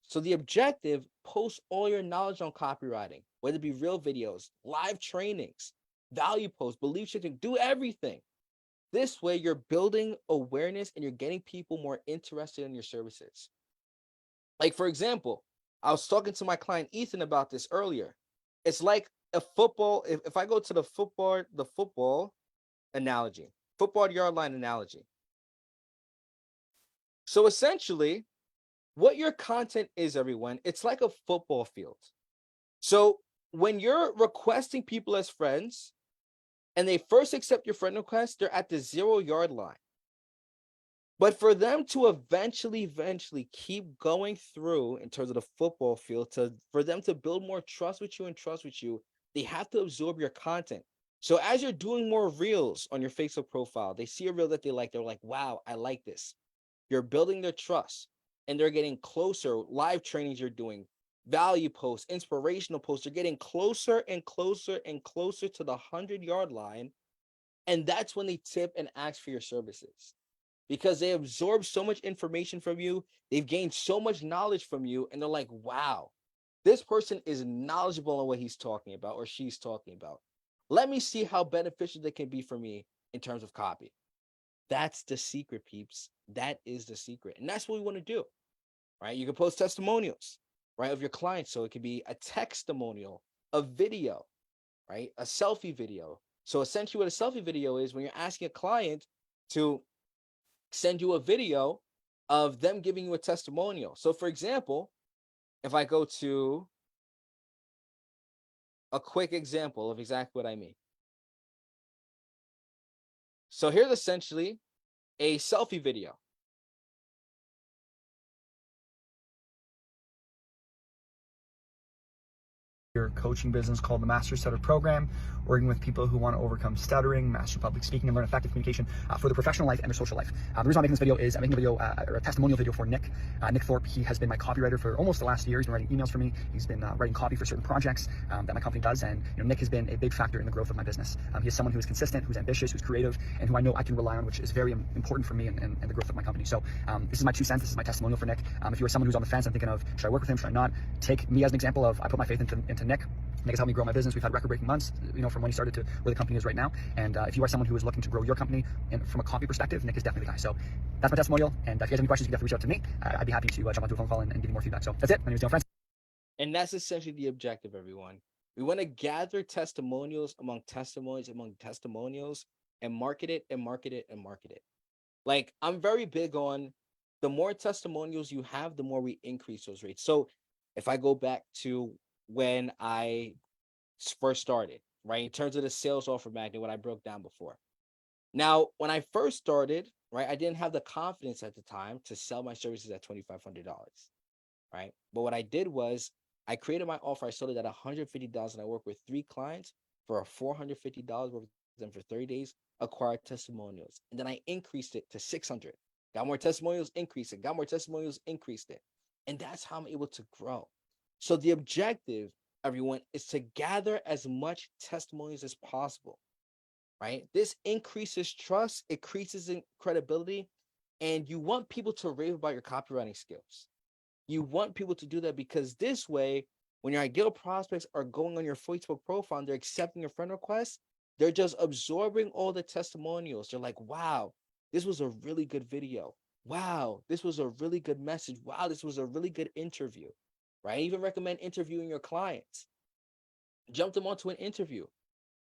So the objective, post all your knowledge on copywriting, whether it be real videos, live trainings, value posts, belief shifting, do everything. This way you're building awareness and you're getting people more interested in your services. Like, for example, I was talking to my client Ethan about this earlier. It's like a football. If I go to the football analogy, football yard line analogy. So essentially, what your content is, everyone, it's like a football field. So when you're requesting people as friends and they first accept your friend request, they're at the 0-yard line. But for them to eventually keep going through in terms of the football field, for them to build more trust with you, they have to absorb your content. So as you're doing more reels on your Facebook profile, they see a reel that they like. They're like, wow, I like this. You're building their trust and they're getting closer. Live trainings you're doing, value posts, inspirational posts, you're getting closer and closer and closer to the 100-yard line. And that's when they tip and ask for your services, because they absorb so much information from you. They've gained so much knowledge from you. And they're like, wow, this person is knowledgeable on what he's talking about or she's talking about. Let me see how beneficial they can be for me in terms of copy. That's the secret, peeps. That is the secret. And that's what we want to do, right? You can post testimonials, right, of your clients. So it could be a testimonial, a video, right? A selfie video. So essentially what a selfie video is, when you're asking a client to send you a video of them giving you a testimonial. So for example, if I go to a quick example of exactly what I mean. So here's essentially a selfie video. Your coaching business called the Master Stutter Program, working with people who want to overcome stuttering, master public speaking, and learn effective communication for their professional life and their social life. The reason I'm making this video is I'm making a video, a testimonial video for Nick. Nick Thorpe, he has been my copywriter for almost the last year. He's been writing emails for me. He's been writing copy for certain projects that my company does. And Nick has been a big factor in the growth of my business. He is someone who is consistent, who's ambitious, who's creative, and who I know I can rely on, which is very important for me and the growth of my company. So this is my 2 cents. This is my testimonial for Nick. If you are someone who's on the fence and thinking of, should I work with him, should I not? Take me as an example of, I put my faith into Nick. Nick has helped me grow my business. We've had record-breaking months, from when he started to where the company is right now. And if you are someone who is looking to grow your company and from a copy perspective, Nick is definitely the guy. So that's my testimonial. And if you guys have any questions, you can definitely reach out to me. I'd be happy to jump onto a phone call and give you more feedback. So that's it. My name is Dale Francis. And that's essentially the objective, everyone. We want to gather testimonials among testimonials and market it and market it and market it. Like, I'm very big on the more testimonials you have, the more we increase those rates. So if I go back to when I first started, right, in terms of the sales offer magnet, what I broke down before. Now, when I first started, right, I didn't have the confidence at the time to sell my services at $2,500, right? But what I did was I created my offer. I sold it at $150, and I worked with 3 clients for $450, worked with them for 30 days, acquired testimonials. And then I increased it to 600. Got more testimonials, increased it. Got more testimonials, increased it. And that's how I'm able to grow. So the objective, everyone, is to gather as much testimonials as possible, right? This increases trust, it increases in credibility, and you want people to rave about your copywriting skills. You want people to do that because this way, when your ideal prospects are going on your Facebook profile and they're accepting your friend request, they're just absorbing all the testimonials. They're like, wow, this was a really good video. Wow, this was a really good message. Wow, this was a really good interview. Right? I even recommend interviewing your clients. Jump them onto an interview,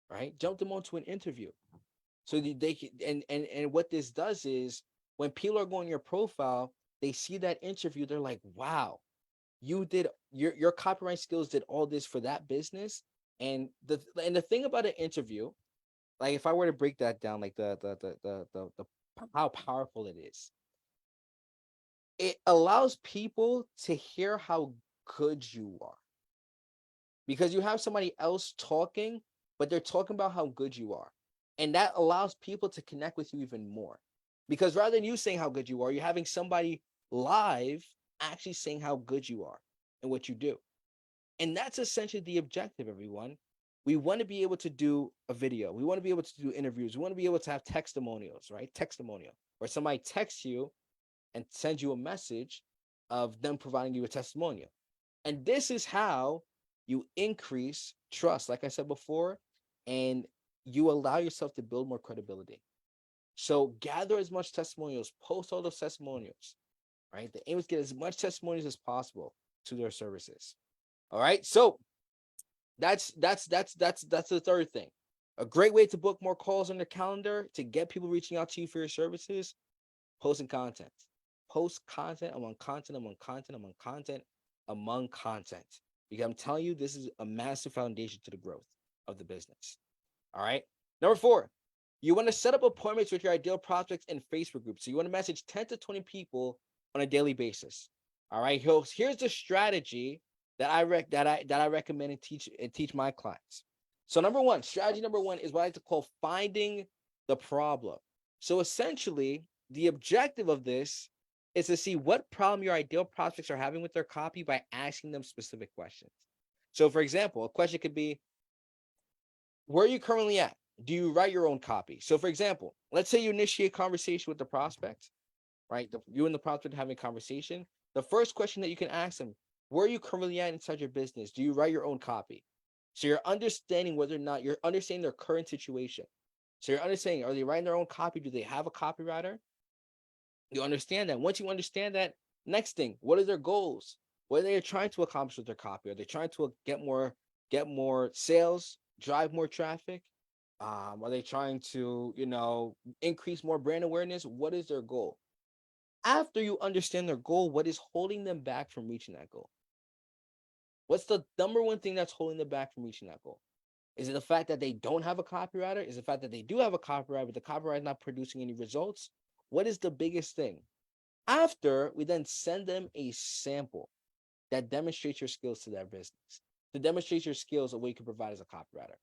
right? Jump them onto an interview. So they can, and what this does is when people are going on your profile, they see that interview, they're like, wow, you did your copyright skills did all this for that business. And the thing about an interview, like if I were to break that down, like the how powerful it allows people to hear how good you are. Because you have somebody else talking, but they're talking about how good you are. And that allows people to connect with you even more. Because rather than you saying how good you are, you're having somebody live actually saying how good you are and what you do. And that's essentially the objective, everyone. We want to be able to do a video. We want to be able to do interviews. We want to be able to have testimonials, right? Testimonial, where somebody texts you and sends you a message of them providing you a testimonial. And this is how you increase trust, like I said before, and you allow yourself to build more credibility. So gather as much testimonials, post all those testimonials, right? The aim is to get as much testimonials as possible to their services. All right. So that's the third thing. A great way to book more calls on your calendar to get people reaching out to you for your services, posting content. Post content among content among content among content among content. Because I'm telling you, this is a massive foundation to the growth of the business. All right. Number 4, you want to set up appointments with your ideal prospects in Facebook groups. So you want to message 10 to 20 people on a daily basis. All right. Here's the strategy that I recommend and teach my clients. So strategy number one is what I like to call finding the problem. So essentially, the objective of this is to see what problem your ideal prospects are having with their copy by asking them specific questions. So, for example, a question could be, where are you currently at? Do you write your own copy? So, for example, let's say you initiate conversation with the prospect, right? You and the prospect having a conversation. The first question that you can ask them, where are you currently at inside your business? Do you write your own copy? So you're understanding whether or not you're understanding their current situation. So you're understanding, are they writing their own copy? Do they have a copywriter? You understand that. Once you understand that, next thing, what are their goals? What are they trying to accomplish with their copy? Are they trying to get more sales, drive more traffic? Are they trying to, increase more brand awareness? What is their goal? After you understand their goal, what is holding them back from reaching that goal? What's the number one thing that's holding them back from reaching that goal? Is it the fact that they don't have a copywriter? Is it the fact that they do have a copywriter, but the copywriter is not producing any results? What is the biggest thing? After, we then send them a sample that demonstrates your skills to their business, to demonstrate your skills of what you can provide as a copywriter.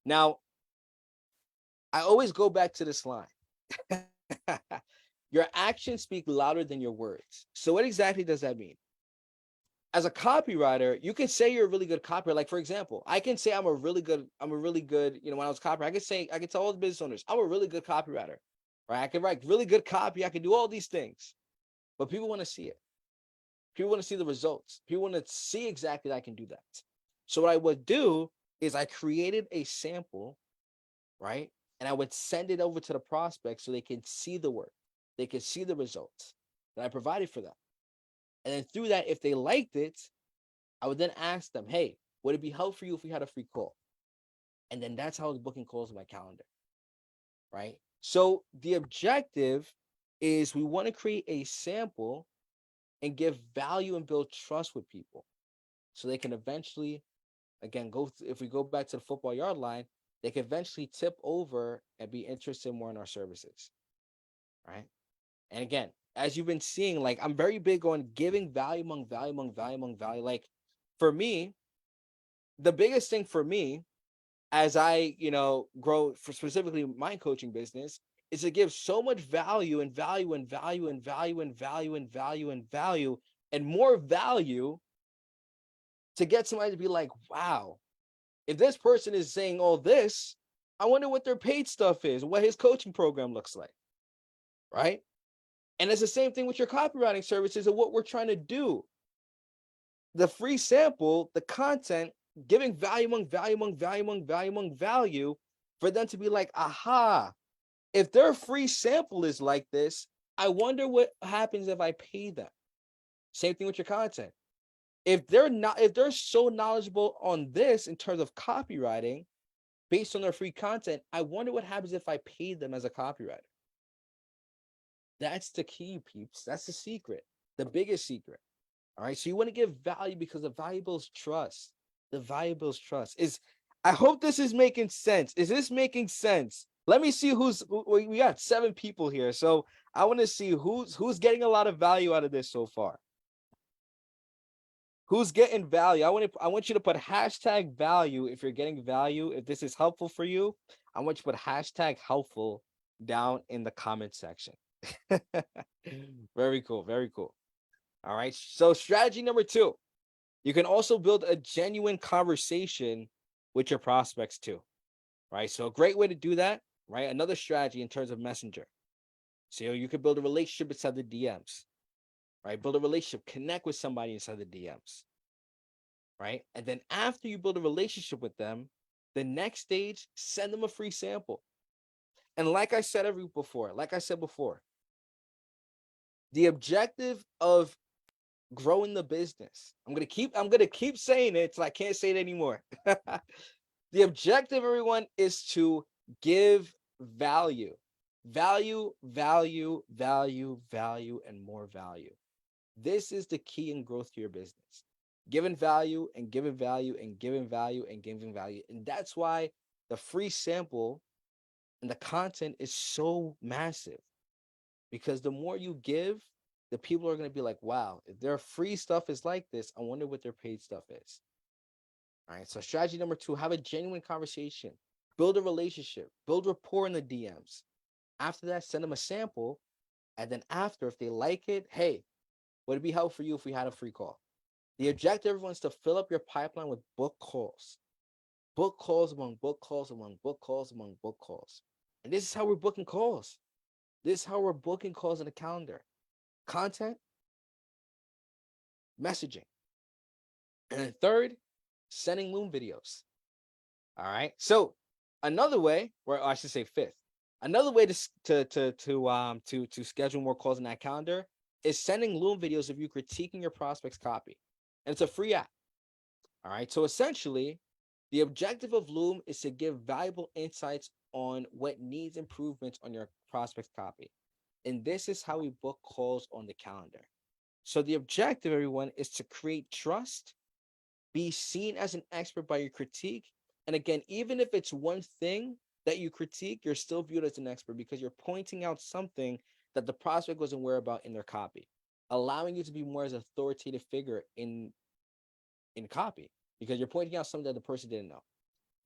Now, I always go back to this line. Your actions speak louder than your words. So what exactly does that mean? As a copywriter, you can say you're a really good copywriter. Like, for example, I can say I'm a really good, when I was copywriter, I can tell all the business owners, I'm a really good copywriter, right? I can write really good copy. I can do all these things, but people want to see it. People want to see the results. People want to see exactly that I can do that. So what I would do is I created a sample, right? And I would send it over to the prospect so they can see the work. They can see the results that I provided for them. And then through that, if they liked it, I would then ask them, hey, would it be helpful for you if we had a free call? And then that's how I was booking calls in my calendar, right? So the objective is we want to create a sample and give value and build trust with people so they can eventually, again, if we go back to the football yard line, they can eventually tip over and be interested more in our services, right? And again, as you've been seeing, like, I'm very big on giving value among value among value among value. Like, for me, the biggest thing for me as I, grow for specifically my coaching business is to give so much value and value and value and value and value and value and value and more value to get somebody to be like, wow, if this person is saying all this, I wonder what their paid stuff is, what his coaching program looks like, right? And it's the same thing with your copywriting services and what we're trying to do. the free sample, the content, giving value among value among value among value among value for them to be like, aha, if their free sample is like this, I wonder what happens if I pay them. Same thing with your content. If they're so knowledgeable on this in terms of copywriting based on their free content, I wonder what happens if I pay them as a copywriter. That's the key, peeps. That's the secret, the biggest secret. All right. So you want to give value because the valuable is trust. The valuable is trust. I hope this is making sense. Is this making sense? Let me see we got 7 people here. So I want to see who's getting a lot of value out of this so far. Who's getting value? I want you to put hashtag value if you're getting value. If this is helpful for you, I want you to put hashtag helpful down in the comment section. Very cool. Very cool. All right. So strategy number 2, you can also build a genuine conversation with your prospects too. Right. So a great way to do that, right? Another strategy in terms of messenger. So you can build a relationship inside the DMs, right? Build a relationship, connect with somebody inside the DMs, right? And then after you build a relationship with them, the next stage, send them a free sample. And like I said before, the objective of growing the business, I'm gonna keep saying it till I can't say it anymore. The objective, everyone, is to give value, value, value, value, value, and more value. This is the key in growth to your business. Giving value and giving value and giving value and giving value. And that's why the free sample and the content is so massive. Because the more you give, the people are going to be like, wow, if their free stuff is like this, I wonder what their paid stuff is. All right. So strategy number 2, have a genuine conversation, build a relationship, build rapport in the DMs. After that, send them a sample. And then after, if they like it, hey, would it be helpful for you if we had a free call? The objective, everyone, is to fill up your pipeline with book calls. Book calls among book calls among book calls among book calls. And this is how we're booking calls. This is how we're booking calls in the calendar. Content, messaging. And then third, sending Loom videos. All right. So another way, or I should say fifth, another way to schedule more calls in that calendar is sending Loom videos of you critiquing your prospect's copy. And it's a free app. All right. So essentially, the objective of Loom is to give valuable insights on what needs improvements on your prospect's copy. And this is how we book calls on the calendar. So the objective, everyone, is to create trust, be seen as an expert by your critique. And again, even if it's one thing that you critique, you're still viewed as an expert because you're pointing out something that the prospect wasn't aware about in their copy, allowing you to be more as an authoritative figure in copy because you're pointing out something that the person didn't know,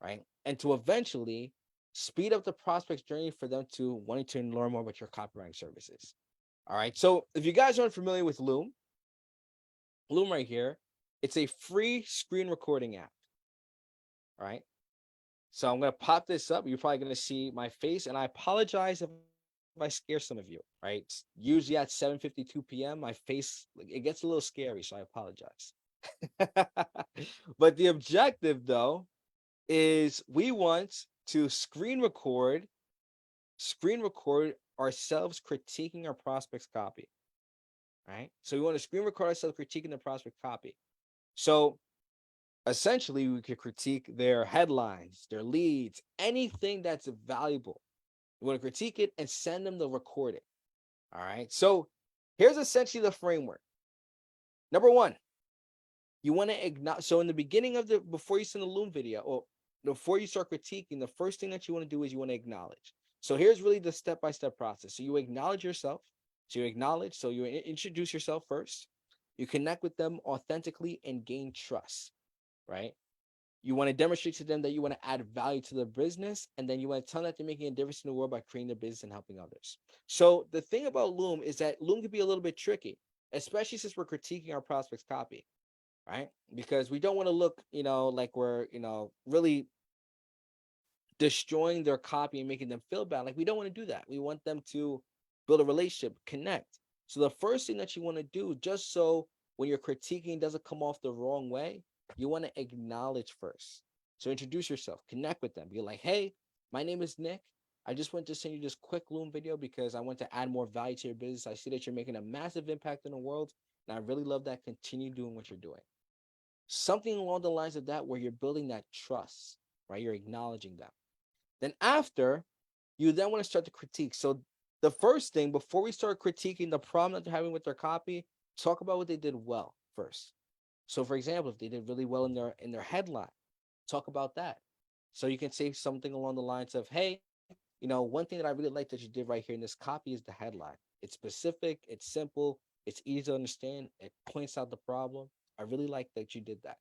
right? And to eventually speed up the prospect's journey for them to wanting to learn more about your copywriting services. All right. So if you guys aren't familiar with Loom right here, it's a free screen recording app. All right. So I'm going to pop this up. You're probably going to see my face, and I apologize if I scare some of you, right? Usually at 7:52 p.m., my face, it gets a little scary, so I apologize. But the objective, though, is we want to screen record ourselves critiquing our prospect's copy. Right? So we want to screen record ourselves critiquing the prospect copy. So essentially, we could critique their headlines, their leads, anything that's valuable. We want to critique it and send them the recording. All right. So here's essentially the framework. Number 1, you want to acknowledge. So in the beginning of before you send the Loom video or before you start critiquing, the first thing that you want to do is you want to acknowledge. So here's really the step-by-step process. So you acknowledge yourself. So you introduce yourself first. You connect with them authentically and gain trust, right? You want to demonstrate to them that you want to add value to their business, and then you want to tell them that they're making a difference in the world by creating their business and helping others. So the thing about Loom is that Loom can be a little bit tricky, especially since we're critiquing our prospect's copy, right? Because we don't want to look, like we're, really destroying their copy and making them feel bad. Like we don't want to do that. We want them to build a relationship, connect. So the first thing that you want to do, just so when you're critiquing doesn't come off the wrong way, you want to acknowledge first. So introduce yourself, connect with them. Be like, hey, my name is Nick. I just want to send you this quick Loom video because I want to add more value to your business. I see that you're making a massive impact in the world, and I really love that. Continue doing what you're doing. Something along the lines of that where you're building that trust, right? You're acknowledging them. Then after, you then want to start to critique. So the first thing, before we start critiquing the problem that they're having with their copy, talk about what they did well first. So for example, if they did really well in their headline, talk about that. So you can say something along the lines of, hey, one thing that I really like that you did right here in this copy is the headline. It's specific, it's simple, it's easy to understand, it points out the problem. I really like that you did that.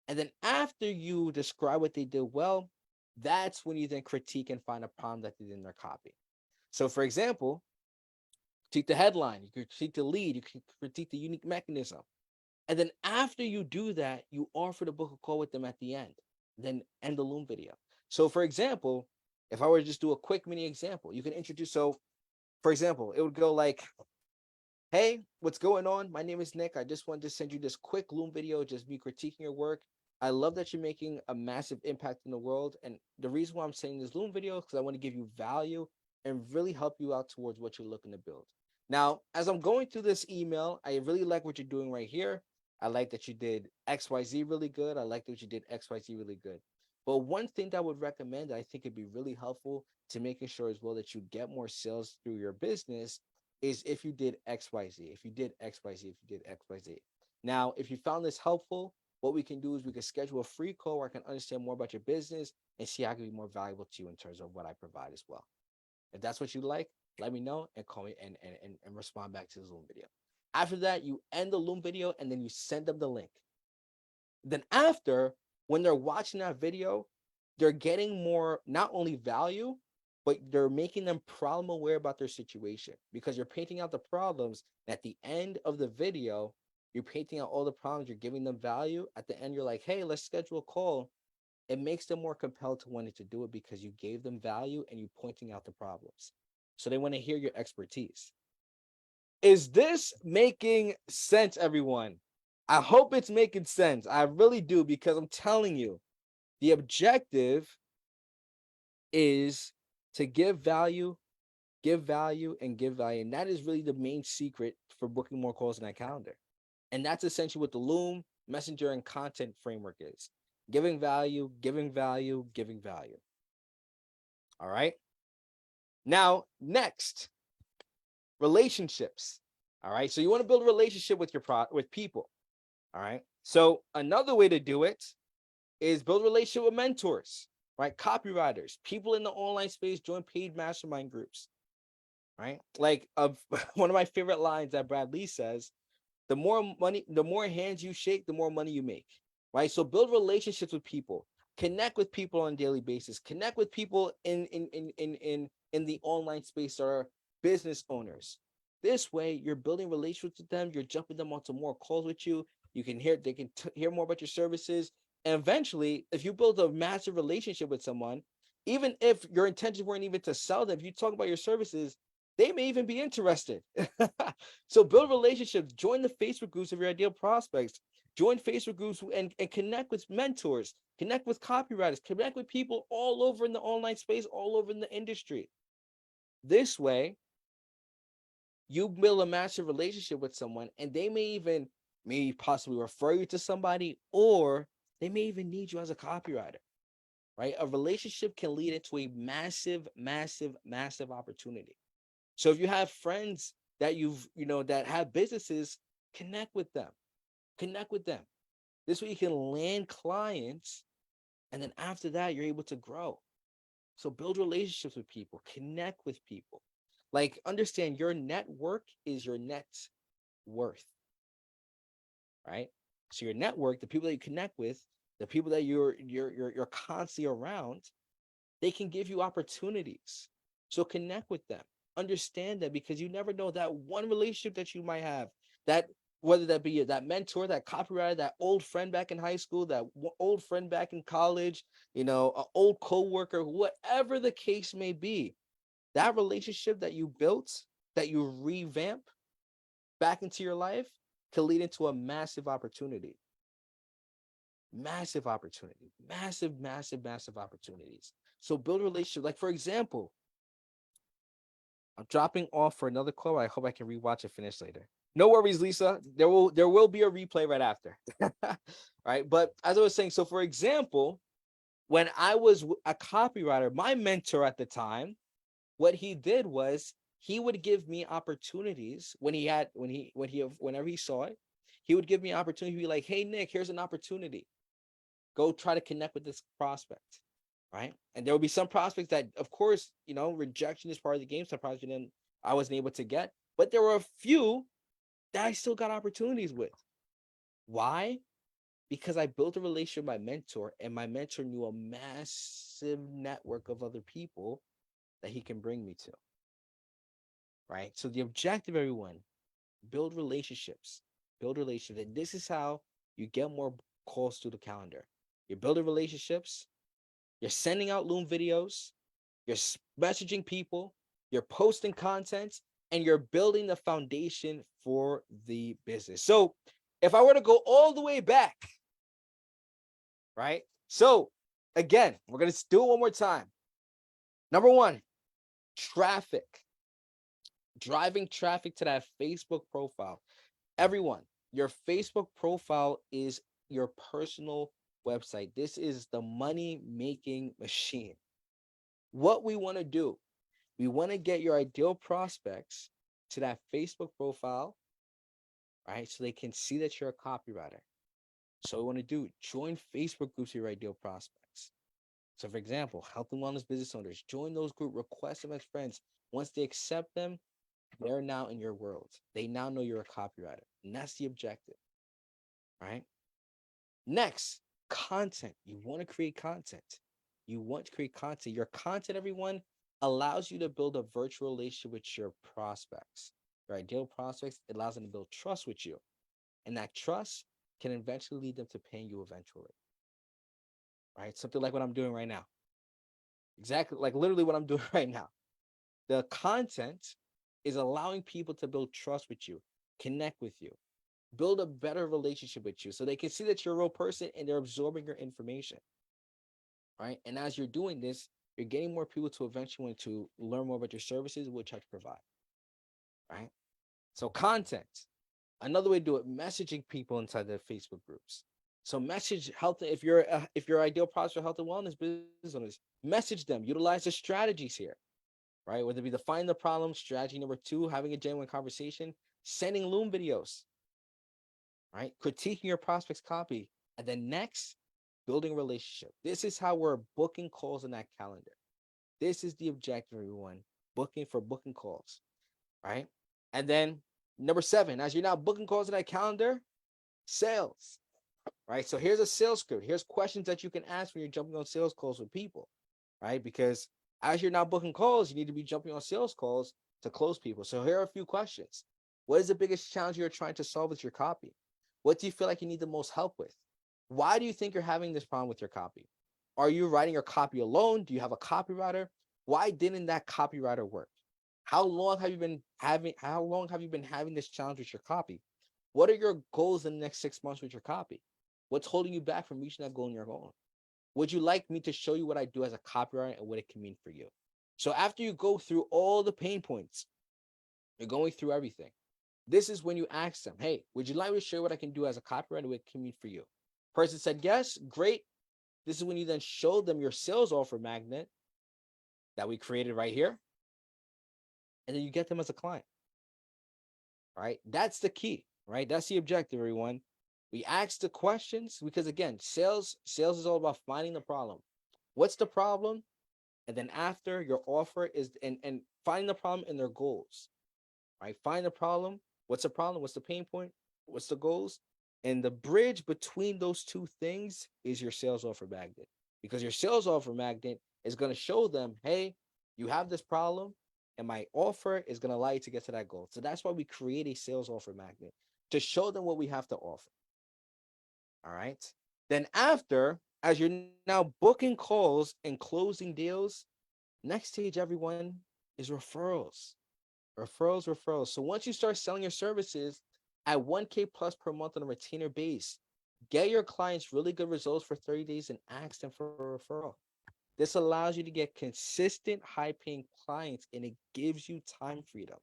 And then after you describe what they did well, that's when you then critique and find a problem that they did in their copy. So for example, critique the headline, you critique the lead, you critique the unique mechanism. And then after you do that, you offer to book a call with them at the end, then end the Loom video. So for example, if I were to just do a quick mini example, you can introduce. So for example, it would go like, hey, what's going on? My name is Nick. I just wanted to send you this quick Loom video, just me critiquing your work. I love that you're making a massive impact in the world. And the reason why I'm saying this Loom video is because I want to give you value and really help you out towards what you're looking to build. Now, as I'm going through this email, I really like what you're doing right here. I like that you did XYZ really good. I like that you did XYZ really good. But one thing that I would recommend that I think would be really helpful to making sure as well that you get more sales through your business is if you did XYZ, if you did XYZ, if you did XYZ. Now, if you found this helpful, what we can do is we can schedule a free call where I can understand more about your business and see how I can be more valuable to you in terms of what I provide as well. If that's what you like, let me know and call me and respond back to the Loom video. After that, you end the Loom video and then you send them the link. Then after, when they're watching that video, they're getting more, not only value, but they're making them problem aware about their situation because you're painting out the problems. And at the end of the video, you're painting out all the problems, you're giving them value. At the end, you're like, hey, let's schedule a call. It makes them more compelled to wanting to do it because you gave them value and you pointing out the problems. So they want to hear your expertise. Is this making sense, everyone? I hope it's making sense. I really do, because I'm telling you, the objective is to give value, and give value. And that is really the main secret for booking more calls in that calendar. And that's essentially what the Loom, Messenger, and content framework is. Giving value, giving value, giving value. All right. Now, next, relationships. All right. So you want to build a relationship with with people. All right. So another way to do it is build a relationship with mentors, right? Copywriters, people in the online space, join paid mastermind groups, right? Like one of my favorite lines that Brad Lee says, the more hands you shake, the more money you make, right? So build relationships with people, connect with people on a daily basis, connect with people in the online space that are business owners. This way, you're building relationships with them. You're jumping them onto more calls with you. You can hear, they can hear more about your services. And eventually, if you build a massive relationship with someone, even if your intentions weren't even to sell them, if you talk about your services, they may even be interested. So build relationships, join the Facebook groups of your ideal prospects, join Facebook groups and connect with mentors, connect with copywriters, connect with people all over in the online space, all over in the industry. This way, you build a massive relationship with someone and they may possibly refer you to somebody, or they may even need you as a copywriter, right? A relationship can lead into a massive, massive, massive opportunity. So if you have friends that that have businesses, connect with them. This way you can land clients. And then after that, you're able to grow. So build relationships with people, connect with people. Like, understand your network is your net worth, right? So your network, the people that you connect with, the people that you're constantly around, they can give you opportunities. So connect with them. Understand that, because you never know that one relationship that you might have, that whether that be that mentor, that copywriter, that old friend back in high school, that old friend back in college, an old coworker, whatever the case may be, that relationship that you built, that you revamp back into your life, can lead into a massive opportunity. Massive opportunity. Massive, massive, massive opportunities. So build a relationship. Like, for example, I'm dropping off for another call. I hope I can rewatch and finish later. No worries, Lisa. There will be a replay right after. Right. But as I was saying, so for example, when I was a copywriter, my mentor at the time, what he did was he would give me opportunities whenever he saw it, he would give me an opportunity to be like, hey Nick, here's an opportunity. Go try to connect with this prospect. Right. And there will be some prospects that, of course, rejection is part of the game. Some prospects I wasn't able to get, but there were a few that I still got opportunities with. Why? Because I built a relationship with my mentor, and my mentor knew a massive network of other people that he can bring me to. Right. So the objective, everyone, build relationships. Build relationships. And this is how you get more calls to the calendar. You're building relationships, you're sending out Loom videos, you're messaging people, you're posting content, and you're building the foundation for the business. So if I were to go all the way back, right? So again, we're going to do it one more time. Number one, traffic. Driving traffic to that Facebook profile. Everyone, your Facebook profile is your personal website. This is the money-making machine. What we want to do, we want to get your ideal prospects to that Facebook profile, right? So they can see that you're a copywriter. So what we want to do, join Facebook groups with your ideal prospects. So for example, health and wellness business owners, join those groups, request them as friends. Once they accept them, they're now in your world. They now know you're a copywriter. And that's the objective, right? Next, content. You want to create content. You want to create content. Your content, everyone, allows you to build a virtual relationship with your prospects. Your ideal prospects, it allows them to build trust with you. And that trust can eventually lead them to paying you eventually. Right? Something like what I'm doing right now. Exactly, like literally what I'm doing right now. The content is allowing people to build trust with you, connect with you, build a better relationship with you so they can see that you're a real person and they're absorbing your information. Right. And as you're doing this, you're getting more people to eventually want to learn more about your services, which I provide. Right. So content. Another way to do it, messaging people inside the Facebook groups. So message health. If you're ideal prospect for health and wellness business owners, message them. Utilize the strategies here. Right. Whether it be define the problem, strategy number 2, having a genuine conversation, sending Loom videos. Right. Critiquing your prospect's copy. And then next, building a relationship. This is how we're booking calls in that calendar. This is the objective, everyone. Booking calls. Right. And then number 7, as you're now booking calls in that calendar, sales. Right. So here's a sales script. Here's questions that you can ask when you're jumping on sales calls with people. Right. Because as you're now booking calls, you need to be jumping on sales calls to close people. So here are a few questions. What is the biggest challenge you're trying to solve with your copy? What do you feel like you need the most help with? Why do you think you're having this problem with your copy? Are you writing your copy alone? Do you have a copywriter? Why didn't that copywriter work? How long have you been having this challenge with your copy? What are your goals in the next 6 months with your copy? What's holding you back from reaching that goal in your own? Would you like me to show you what I do as a copywriter and what it can mean for you? So after you go through all the pain points, you're going through everything. This is when you ask them, hey, would you like me to show what I can do as a copywriter and what it can mean for you? Person said, yes, great. This is when you then show them your sales offer magnet that we created right here. And then you get them as a client. Right? That's the key, right? That's the objective, everyone. We ask the questions because again, sales is all about finding the problem. What's the problem? And then after your offer is and finding the problem and their goals. Right? Find the problem. What's the problem? What's the pain point? What's the goals? And the bridge between those two things is your sales offer magnet. Because your sales offer magnet is going to show them, hey, you have this problem, and my offer is going to allow you to get to that goal. So that's why we create a sales offer magnet to show them what we have to offer. All right. Then after, as you're now booking calls and closing deals, next stage, everyone, is referrals. Referrals. So once you start selling your services, at 1K plus per month on a retainer base. Get your clients really good results for 30 days and ask them for a referral. This allows you to get consistent, high paying clients, and it gives you time freedom.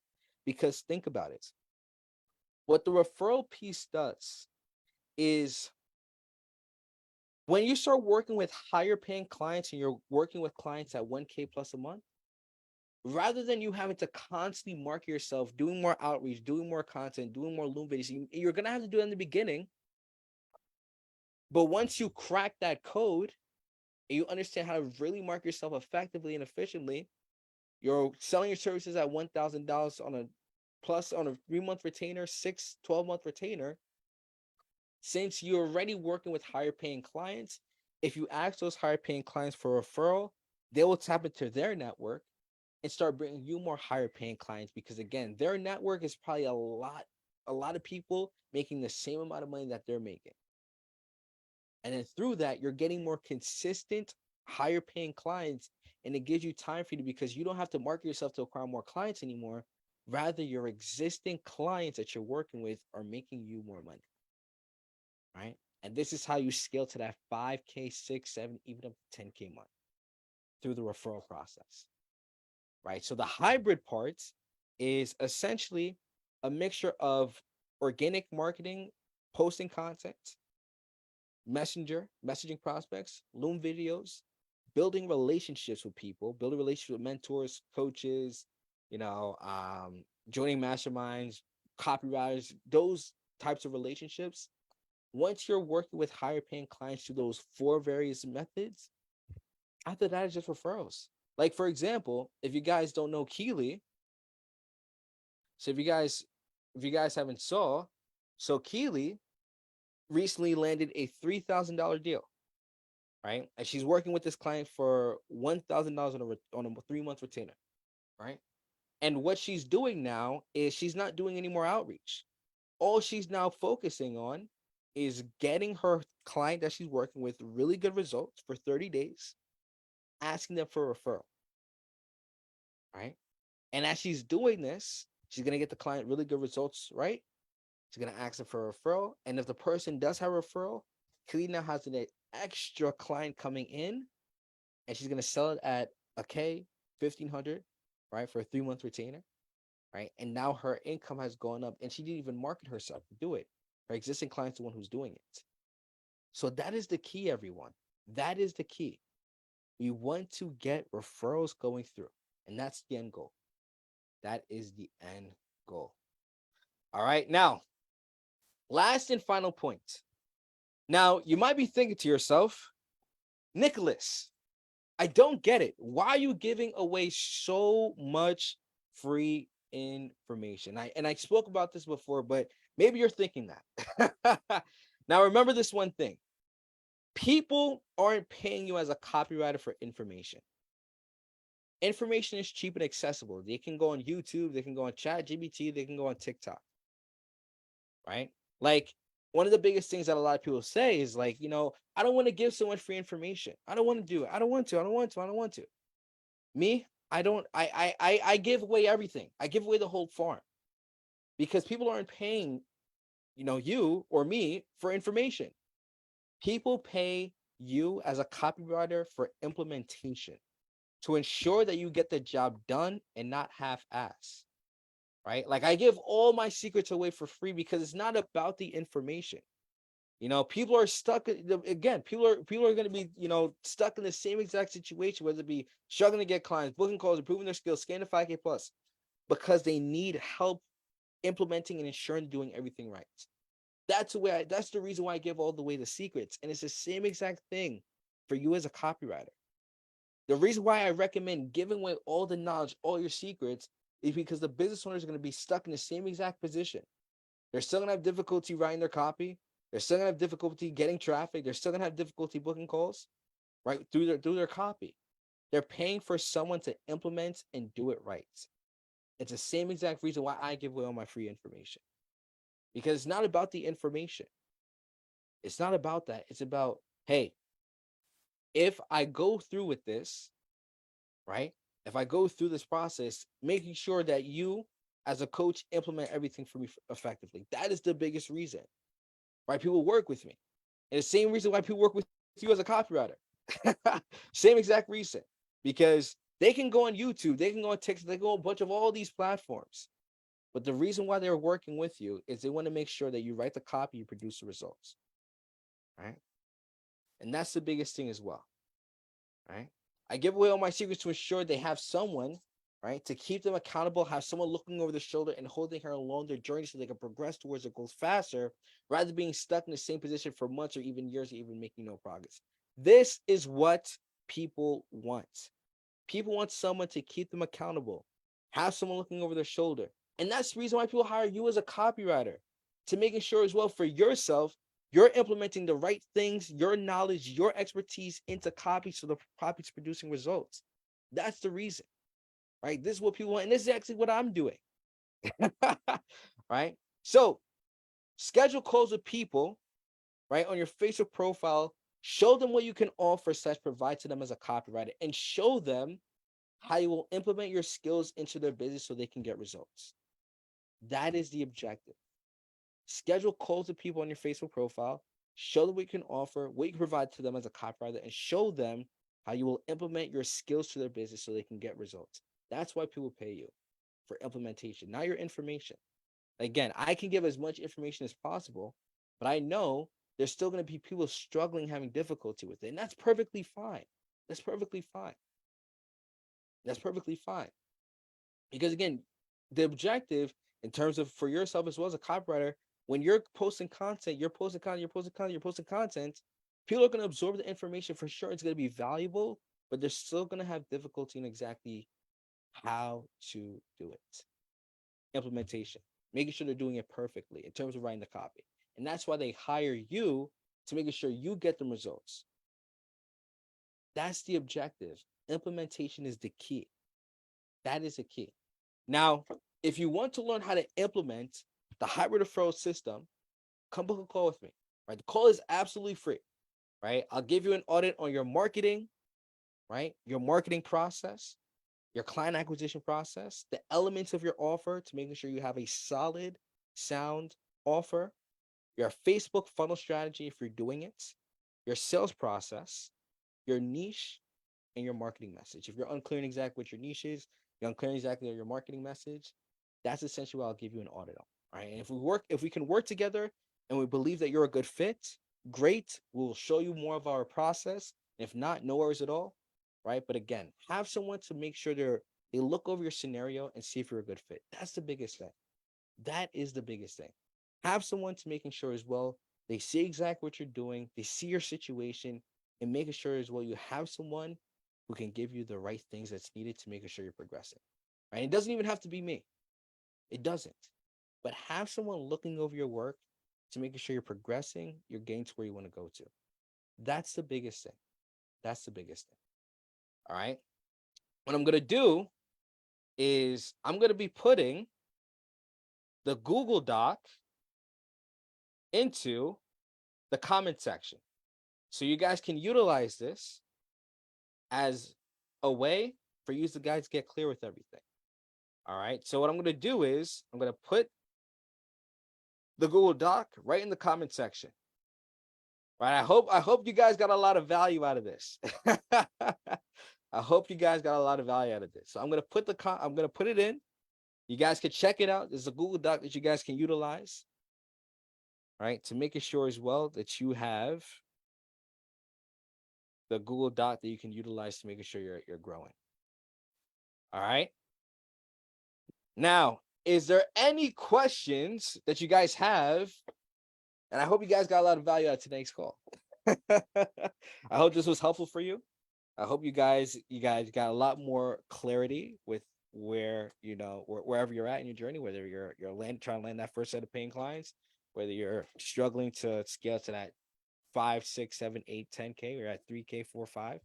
Because think about it, what the referral piece does is when you start working with higher paying clients and you're working with clients at 1K plus a month, rather than you having to constantly market yourself, doing more outreach, doing more content, doing more Loom videos, you're going to have to do it in the beginning. But once you crack that code and you understand how to really market yourself effectively and efficiently, you're selling your services at $1,000 on a 3-month retainer, 12-month retainer. Since you're already working with higher paying clients, if you ask those higher paying clients for a referral, they will tap into their network and start bringing you more higher paying clients, because again, their network is probably a lot of people making the same amount of money that they're making. And then through that, you're getting more consistent, higher paying clients, and it gives you time for you because you don't have to market yourself to acquire more clients anymore. Rather, your existing clients that you're working with are making you more money, right? And this is how you scale to that 5K, 6, 7, even up to 10K month through the referral process, right? So the hybrid part is essentially a mixture of organic marketing, posting content, messaging prospects, Loom videos, building relationships with people, building relationships with mentors, coaches, joining masterminds, copywriters, those types of relationships. Once you're working with higher paying clients through those 4 various methods, after that, it's just referrals. Like, for example, if you guys don't know Keely, so if you guys haven't saw, so Keely recently landed a $3,000 deal, right? And she's working with this client for $1,000 on a 3-month retainer, right? And what she's doing now is she's not doing any more outreach. All she's now focusing on is getting her client that she's working with really good results for 30 days, asking them for a referral, right? And as she's doing this, she's going to get the client really good results, right? She's going to ask them for a referral. And if the person does have a referral, Kelly now has an extra client coming in, and she's going to sell it at a K, 1,500, right? For a 3-month retainer, right? And now her income has gone up, and she didn't even market herself to do it. Her existing client's the one who's doing it. So that is the key, everyone. That is the key. We want to get referrals going through, and that's the end goal. That is the end goal. All right. Now, last and final point. Now, you might be thinking to yourself, Nicholas, I don't get it. Why are you giving away so much free information? I spoke about this before, but maybe you're thinking that. Now, remember this one thing. People aren't paying you as a copywriter for information. Information is cheap and accessible. They can go on YouTube, they can go on ChatGPT, they can go on TikTok, right? Like, one of the biggest things that a lot of people say is like, I don't want to give so much free information. I don't want to do it. I don't want to. Me, I give away everything. I give away the whole farm because people aren't paying, you or me for information. People pay you as a copywriter for implementation, to ensure that you get the job done and not half-ass, right? Like, I give all my secrets away for free because it's not about the information. People are stuck again. People are going to be, stuck in the same exact situation, whether it be struggling to get clients, booking calls, improving their skills, scaling to 5K plus, because they need help implementing and ensuring doing everything right. That's the reason why I give all the way the secrets. And it's the same exact thing for you as a copywriter. The reason why I recommend giving away all the knowledge, all your secrets, is because the business owners are going to be stuck in the same exact position. They're still going to have difficulty writing their copy. They're still going to have difficulty getting traffic. They're still going to have difficulty booking calls, right? Through their copy. They're paying for someone to implement and do it right. It's the same exact reason why I give away all my free information. Because it's not about the information. It's not about that. It's about, hey, if I go through with this, right? If I go through this process, making sure that you as a coach, implement everything for me effectively. That is the biggest reason why people work with me. And the same reason why people work with you as a copywriter. Same exact reason. Because they can go on YouTube, they can go on TikTok, they can go on a bunch of all these platforms. But the reason why they're working with you is they want to make sure that you write the copy, you produce the results. Right. And that's the biggest thing as well. Right. I give away all my secrets to ensure they have someone, right, to keep them accountable, have someone looking over their shoulder and holding her along their journey so they can progress towards their goals faster, rather than being stuck in the same position for months or even years or even making no progress. This is what people want. People want someone to keep them accountable, have someone looking over their shoulder. And that's the reason why people hire you as a copywriter, to making sure as well for yourself, you're implementing the right things, your knowledge, your expertise into copy so the copy's producing results. That's the reason, right? This is what people want. And this is actually what I'm doing, right? So schedule calls with people, right, on your Facebook profile. Show them what you can offer / provide to them as a copywriter, and show them how you will implement your skills into their business so they can get results. That is the objective. Schedule calls with people on your Facebook profile. Show them what you can offer, what you can provide to them as a copywriter, and show them how you will implement your skills to their business so they can get results. That's why people pay you, for implementation, not your information. Again, I can give as much information as possible, but I know there's still going to be people struggling, having difficulty with it. And that's perfectly fine. That's perfectly fine. That's perfectly fine. Because again, the objective in terms of for yourself as well as a copywriter, when you're posting content, people are going to absorb the information for sure. It's going to be valuable, but they're still going to have difficulty in exactly how to do it. Implementation, making sure they're doing it perfectly in terms of writing the copy. And that's why they hire you, to making sure you get them results. That's the objective. Implementation is the key. That is the key. Now, if you want to learn how to implement the hybrid referral system, come book a call with me. Right? The call is absolutely free. Right? I'll give you an audit on your marketing, right? Your marketing process, your client acquisition process, the elements of your offer to making sure you have a solid, sound offer, your Facebook funnel strategy if you're doing it, your sales process, your niche, and your marketing message. If you're unclear on exactly what your niche is, you're unclear exactly on your marketing message, that's essentially what I'll give you an audit on. All right. And if we can work together and we believe that you're a good fit, great. We'll show you more of our process. If not, no worries at all. Right. But again, have someone to make sure they look over your scenario and see if you're a good fit. That's the biggest thing. That is the biggest thing. Have someone to making sure as well they see exactly what you're doing, they see your situation, and making sure as well you have someone who can give you the right things that's needed to make sure you're progressing. Right? It doesn't even have to be me. It doesn't. But have someone looking over your work to making sure you're progressing, you're getting to where you want to go to. That's the biggest thing. That's the biggest thing. All right. What I'm going to do is I'm going to be putting the Google Doc into the comment section. So you guys can utilize this as a way for you guys to get clear with everything. All right. So what I'm going to do is I'm going to put the Google Doc right in the comment section. Right. I hope you guys got a lot of value out of this. I hope you guys got a lot of value out of this. So I'm going to put it in. You guys can check it out. There's a Google Doc that you guys can utilize. Right, to making sure as well that you have the Google Doc that you can utilize to making sure you're growing. All right. Now, is there any questions that you guys have? And I hope you guys got a lot of value out of today's call. I hope this was helpful for you. I hope you guys got a lot more clarity with wherever you're at in your journey, whether you're trying to land that first set of paying clients, whether you're struggling to scale to that 5, 6, 7, 8, 10K, or at 3K, 4, 5,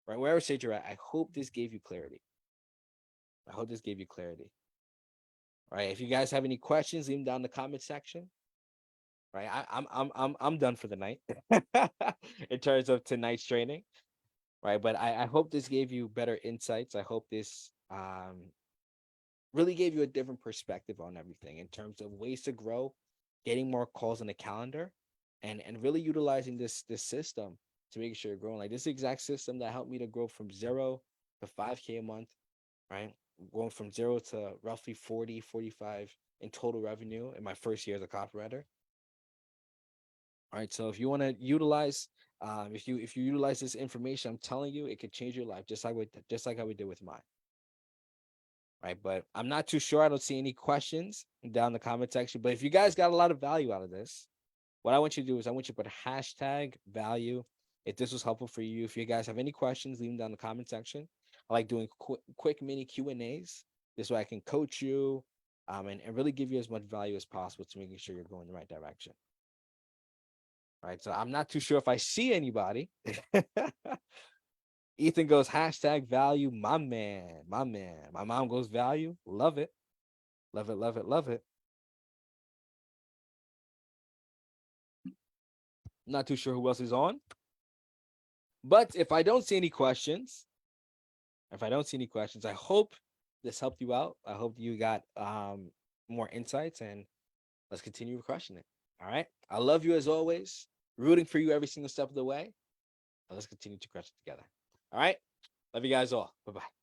right? Wherever stage you're at, I hope this gave you clarity. I hope this gave you clarity. All right. If you guys have any questions, leave them down in the comment section. Right. I'm done for the night in terms of tonight's training. Right. But I hope this gave you better insights. I hope this really gave you a different perspective on everything in terms of ways to grow, getting more calls on the calendar, and really utilizing this system to make sure you're growing. Like this exact system that helped me to grow from 0 to 5K a month, right? Going from 0 to roughly 40, 45 in total revenue in my first year as a copywriter. All right. So if you want to utilize, if you utilize this information, I'm telling you, it could change your life, just like how we did with mine. Right. But I'm not too sure. I don't see any questions down in the comment section. But if you guys got a lot of value out of this, what I want you to do is I want you to put hashtag value if this was helpful for you. If you guys have any questions, leave them down in the comment section. I like doing quick mini Q&As. This way I can coach you and really give you as much value as possible to making sure you're going the right direction. Right. So I'm not too sure if I see anybody. Ethan goes hashtag value. My man, my man. My mom goes value. Love it. Love it. Love it. Love it. Not too sure who else is on. But if I don't see any questions, I hope this helped you out. I hope you got more insights, and let's continue crushing it. All right. I love you as always. Rooting for you every single step of the way. And let's continue to crush it together. All right. Love you guys all. Bye-bye.